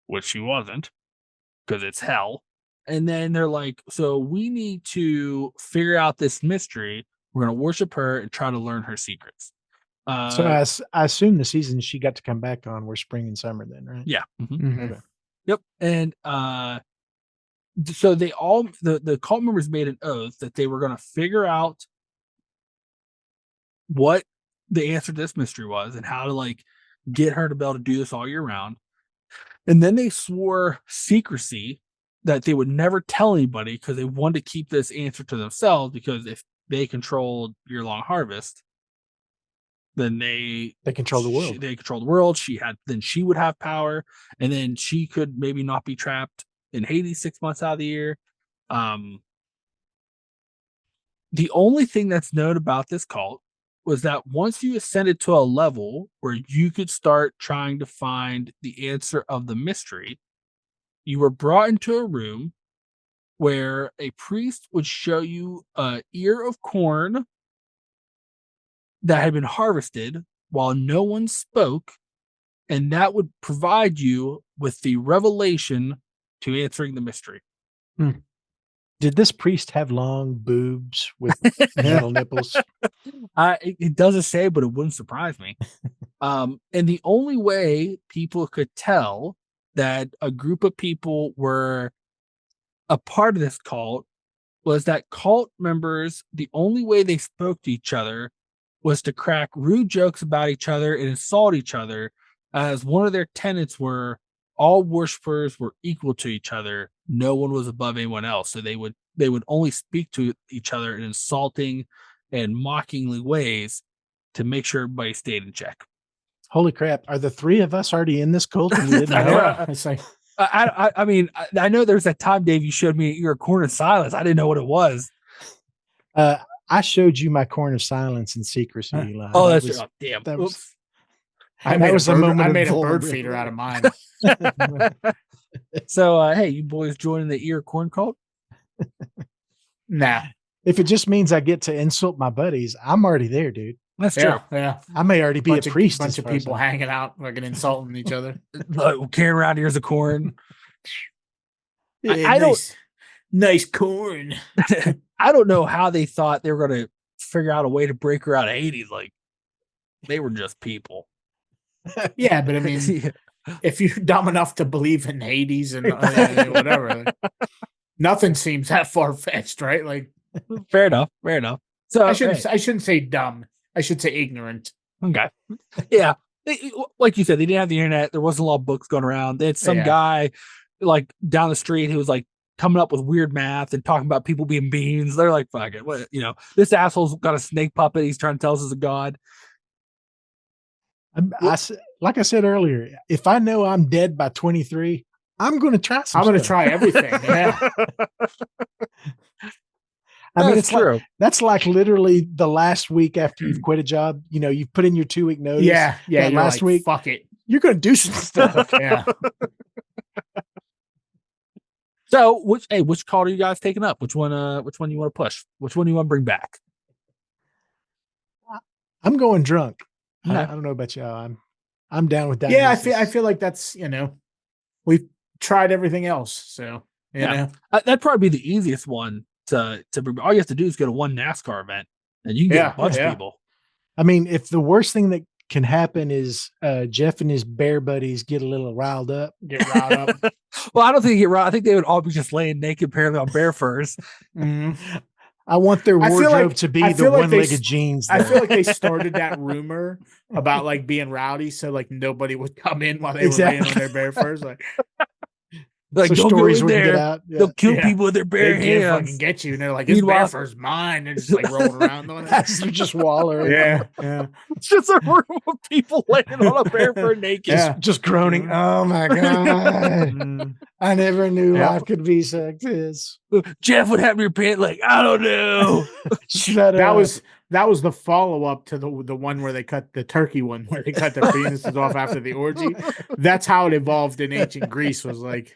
which she wasn't because it's hell. And then they're like, so we need to figure out this mystery. We're going to worship her and try to learn her secrets. So I assume the seasons she got to come back on were spring and summer then, right? Yeah. Okay. Yep. And so they all the cult members made an oath that they were going to figure out what the answer to this mystery was and how to like get her to be able to do this all year round. And then they swore secrecy that they would never tell anybody because they wanted to keep this answer to themselves because if they controlled year-long harvest, then they control the world. They control the world. Then she would have power, and then she could maybe not be trapped in Hades 6 months out of the year. The only thing that's known about this cult was that once you ascended to a level where you could start trying to find the answer of the mystery, you were brought into a room where a priest would show you an ear of corn that had been harvested while no one spoke, and that would provide you with the revelation to answering the mystery. Did this priest have long boobs with metal nipples? It doesn't say, but it wouldn't surprise me. And the only way people could tell that a group of people were a part of this cult was that cult members, the only way they spoke to each other was to crack rude jokes about each other and insult each other, as one of their tenets were all worshipers were equal to each other. No one was above anyone else. So they would only speak to each other in insulting and mockingly ways to make sure everybody stayed in check. Holy crap. Are the three of us already in this cult? And we didn't know? It's like, I mean, I know there's that time, Dave, you showed me your corn of silence. I didn't know what it was. I showed you my corn of silence in secrecy, Eli. Oh, that's true. Oh, damn. That was, I made a bird feeder out of mine. So, hey, you boys joining the ear corn cult? Nah. If it just means I get to insult my buddies, I'm already there, dude. That's true. Yeah. I may already be a priest. Bunch of people hanging out, like insulting each other. Carrying around ears of corn. Nice corn. I don't know how they thought they were going to figure out a way to break her out of Hades. Like, they were just people. Yeah, but I mean, if you're dumb enough to believe in Hades and whatever, nothing seems that far-fetched, right? Like, fair enough. So I shouldn't say dumb. I should say ignorant. Okay. Yeah. Like you said, they didn't have the internet. There wasn't a lot of books going around. They had some guy like down the street who was like coming up with weird math and talking about people being beings. They're like, fuck it. What, this asshole's got a snake puppet. He's trying to tell us he's a god. Like I said earlier, if I know I'm dead by 23, I'm going to try I'm going to try everything. Yeah. I mean, it's true. That's like literally the last week after you've quit a job. You've put in your 2-week notice. Yeah. Last week, fuck it. You're going to do some stuff. Yeah. So, which call are you guys taking up? Which one you want to push? Which one do you want to bring back? I'm going drunk. Okay. I don't know about y'all. I'm down with that. Yeah, I feel like that's we've tried everything else, so you know that'd probably be the easiest one to bring. All you have to do is go to one NASCAR event, and you can get a bunch of people. I mean, if the worst thing that can happen is Jeff and his bear buddies get a little riled up. Well, I don't think they get riled. I think they would all be just laying naked, apparently on bear furs. Mm-hmm. I want their wardrobe to be the one-legged jeans. I feel like they started that rumor about like being rowdy, so like nobody would come in while they were laying on their bare furs. Like so stories would get out. Yeah. They'll kill people with their bare hands. They fucking get you, and they're like, "His bare fur's mine." They're just like rolling around on it. They're just wallowing. Yeah. It's just a room of people laying on a bare fur naked, just groaning. Oh my god! I never knew life could be like this. Jeff would have your pants like, I don't know. Shut up. That was the follow up to the one where they cut the turkey one, where they cut their penises off after the orgy. That's how it evolved in ancient Greece. Was like.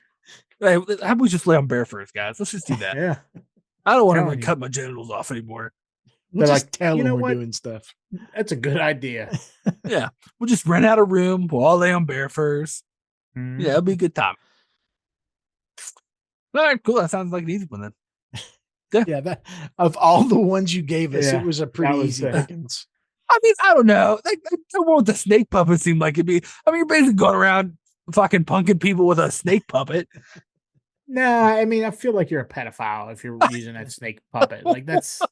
Hey, how about we just lay on bare furs, guys? Let's just do that. Yeah. I don't want to cut my genitals off anymore. We'll just tell them we're doing stuff. That's a good idea. Yeah. We'll just rent out a room. We'll all lay on bare furs. Yeah, it'll be a good time. All right, cool. That sounds like an easy one then. Yeah. Of all the ones you gave us, it was a pretty easy pickings. I mean, I don't know. Like, the one with the snake puppet seemed like it'd be. I mean, you're basically going around fucking punking people with a snake puppet. Nah, I mean, I feel like you're a pedophile if you're using that snake puppet. Like that's.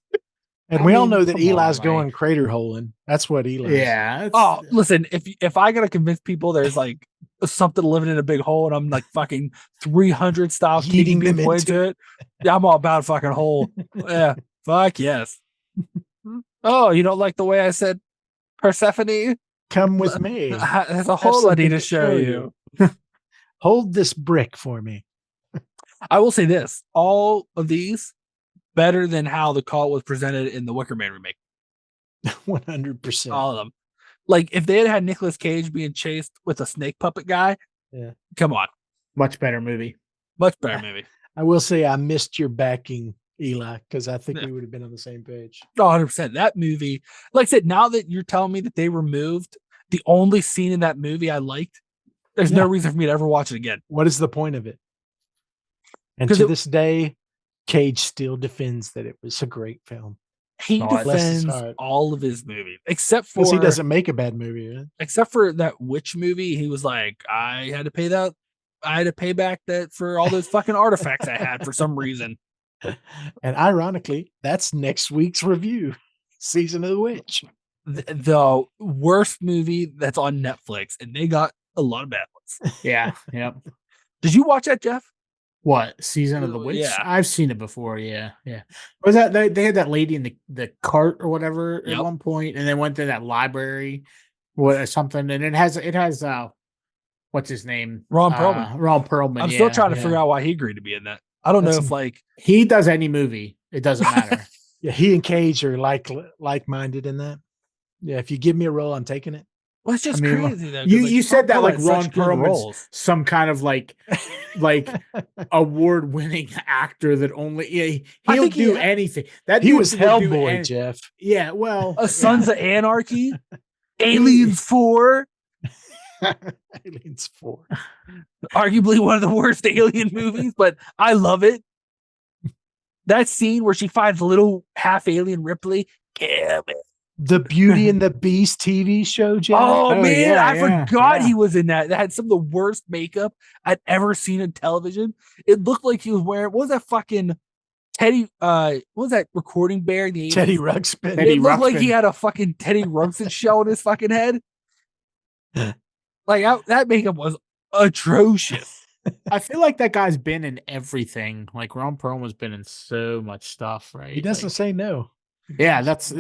And we all know that Eli's going crater holing. That's what Eli. Yeah. Oh, listen, if I gotta convince people there's like something living in a big hole and I'm like fucking 300 style eating them into it, yeah, I'm all about a fucking hole. Yeah, fuck yes. Oh, you don't like the way I said Persephone, Come with me. there's a hole I need to show you. Hold this brick for me. I will say this: all of these better than how the cult was presented in the Wicker Man remake. 100%. All of them. Like if they had Nicolas Cage being chased with a snake puppet guy, come on, much better movie. Much better movie. I will say I missed your backing, Eli, because I think we would have been on the same page. 100%. That movie, like I said, now that you're telling me that they removed the only scene in that movie I liked, there's no reason for me to ever watch it again. What is the point of it? And to this day, Cage still defends that it was a great film. He defends all of his movies, except for he doesn't make a bad movie. Right? Except for that witch movie. He was like, I had to pay that. I had to pay back that for all those fucking artifacts I had for some reason. And ironically, that's next week's review, Season of the Witch. The worst movie that's on Netflix, and they got a lot of bad ones. Yeah. Yep. Did you watch that, Jeff? What, Season of the Witch? Yeah. I've seen it before. Yeah. Was that they had that lady in the cart or whatever at one point, and they went to that library or something, and it has what's his name? Ron Perlman. Ron Perlman. I'm still trying to figure out why he agreed to be in that. I don't know if he does any movie, it doesn't matter. Yeah, he and Cage are like-minded in that. Yeah, if you give me a role, I'm taking it. Well, it's just crazy though. You said that like Ron Perlman's some kind of like award-winning actor that only he'll do anything. That he was Hellboy, Jeff. Yeah, well, Sons of Anarchy, Aliens 4. Aliens 4. Arguably one of the worst alien movies, but I love it. That scene where she finds little half alien Ripley. The Beauty and the Beast TV show, Jeff. Oh man, I forgot he was in that. That had some of the worst makeup I'd ever seen in television. It looked like he was wearing, what was that fucking Teddy, what was that recording bear in the 80s? Teddy Ruxpin. It looked like he had a fucking Teddy Ruxpin shell on his fucking head. Like that makeup was atrocious. I feel like that guy's been in everything. Like Ron Perlman's been in so much stuff, right? He doesn't say no. Yeah, that's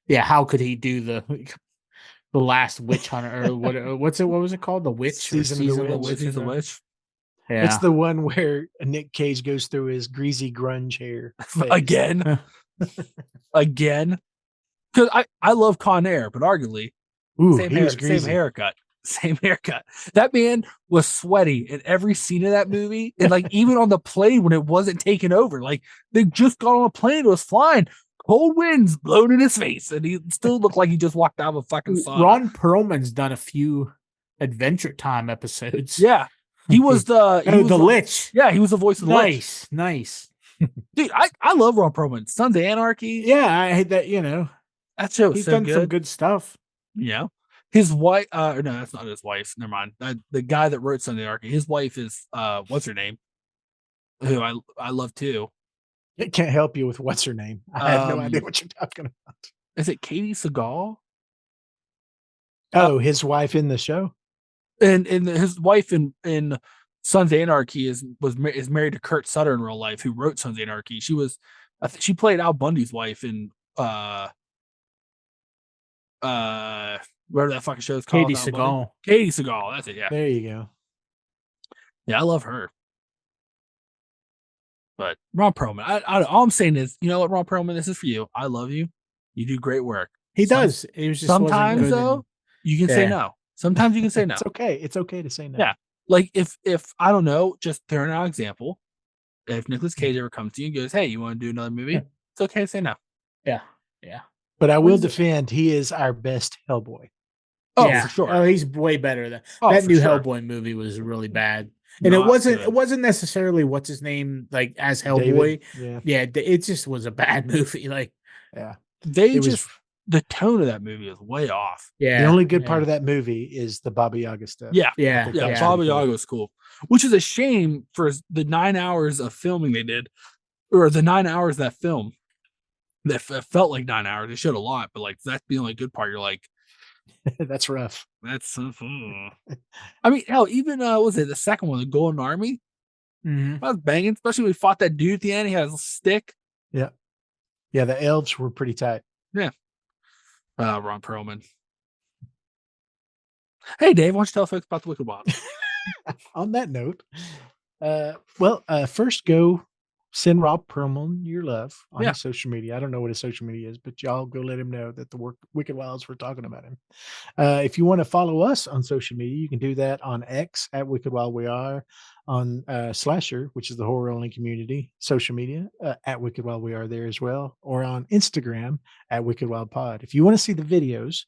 yeah. How could he do the Last Witch Hunter or what was it called? The Witch Season of the Witch. Yeah, it's the one where Nick Cage goes through his greasy grunge hair again. Because I love Con Air, but arguably same haircut. That man was sweaty in every scene of that movie, and like even on the plane when it wasn't taken over, like they just got on a plane, it was flying. Cold winds blowing in his face, and he still looked like he just walked out of a fucking sauna. Ron Perlman's done a few Adventure Time episodes. Yeah, he was the Lich. Yeah, he was the voice of the Lich. Nice. Dude, I love Ron Perlman. Sons of Anarchy. Yeah, I hate that. That show. He's done some good stuff. Yeah, his wife. No, that's not his wife. Never mind. The guy that wrote Sons of Anarchy. His wife is what's her name? Who I love too. It can't help you with what's her name. I have no idea what you're talking about. Is it Katie Seagal? Oh, his wife in the show? And his wife in Sons of Anarchy is married to Kurt Sutter in real life, who wrote Sons of Anarchy. She played Al Bundy's wife in whatever that fucking show is called. Katie Seagal. Katie Seagal, that's it, yeah. There you go. Yeah, I love her. But Ron Perlman, all I'm saying is, you know what, Ron Perlman, this is for you. I love you. You do great work. He does. He was just sometimes though, you can say no. Sometimes you can say no. It's okay. It's okay to say no. Yeah. Like if I don't know, just throwing out an example. If Nicolas Cage ever comes to you and goes, "Hey, you want to do another movie?" It's okay to say no. Yeah. But I will defend he is our best Hellboy. Oh, for sure. Oh, he's way better than that new Hellboy movie was really bad. And it wasn't necessarily what's his name, like as Hellboy. David, yeah, it just was a bad movie. Like, the tone of that movie is way off. Yeah, the only good part of that movie is the Baba Yaga stuff. Yeah. Baba Yaga was cool, which is a shame for the 9 hours of filming they did, or the 9 hours of that film that felt like 9 hours. They showed a lot, but like that's the only good part. You're like, that's rough. That's I mean, hell, even was it the second one, the Golden Army? Mm-hmm. I was banging, especially when we fought that dude at the end. He had a stick. Yeah, the elves were pretty tight. Yeah. Ron Perlman. Hey, Dave, why don't you tell folks about the Wicked Wild? On that note, first go send Rob Perlman your love on Yeah. his social media. I don't know what his social media is, but y'all go let him know that the Wicked Wilds were talking about him. If you want to follow us on social media, you can do that on X at Wicked Wild We Are, on Slasher, which is the horror only community social media, at Wicked Wild We Are there as well, or on Instagram at Wicked Wild Pod. If you want to see the videos,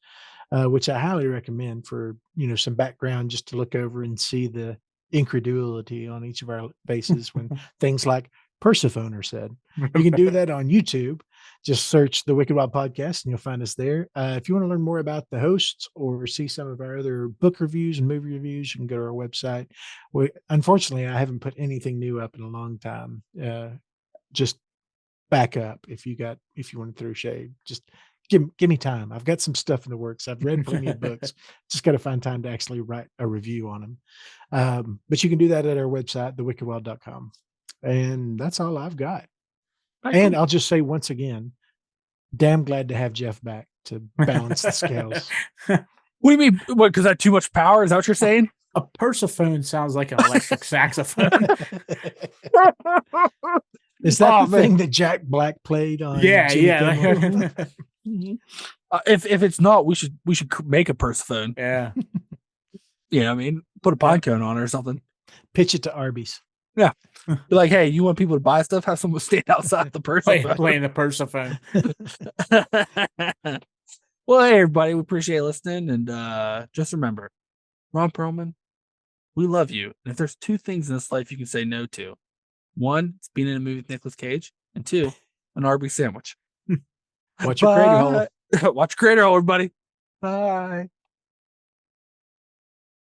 which I highly recommend for some background just to look over and see the incredulity on each of our faces when things like Persephone are said. You can do that on YouTube. Just search the Wicked Wild Podcast and you'll find us there. If you want to learn more about the hosts or see some of our other book reviews and movie reviews, you can go to our website. Unfortunately, I haven't put anything new up in a long time. Just back up if you want to throw shade. Just give me time. I've got some stuff in the works. I've read plenty of books. Just got to find time to actually write a review on them. But you can do that at our website, thewickedwild.com. And that's all I've got. And I'll just say once again, damn glad to have Jeff back to balance the scales. What do you mean? What, because I had too much power? Is that what you're saying? A Persephone sounds like an electric saxophone. Is that the thing that Jack Black played on? Yeah. If it's not, we should make a Persephone. Yeah. You know what I mean? Put a pine cone on it or something. Pitch it to Arby's. Yeah. Be like, hey, you want people to buy stuff? Have someone stand outside the Persephone. Playing the Persephone. Well, hey, everybody. We appreciate listening. And just remember, Ron Perlman, we love you. And if there's two things in this life you can say no to, one, it's being in a movie with Nicolas Cage. And two, an Arby's sandwich. Watch your crater hole. Watch your crater hole, everybody. Bye.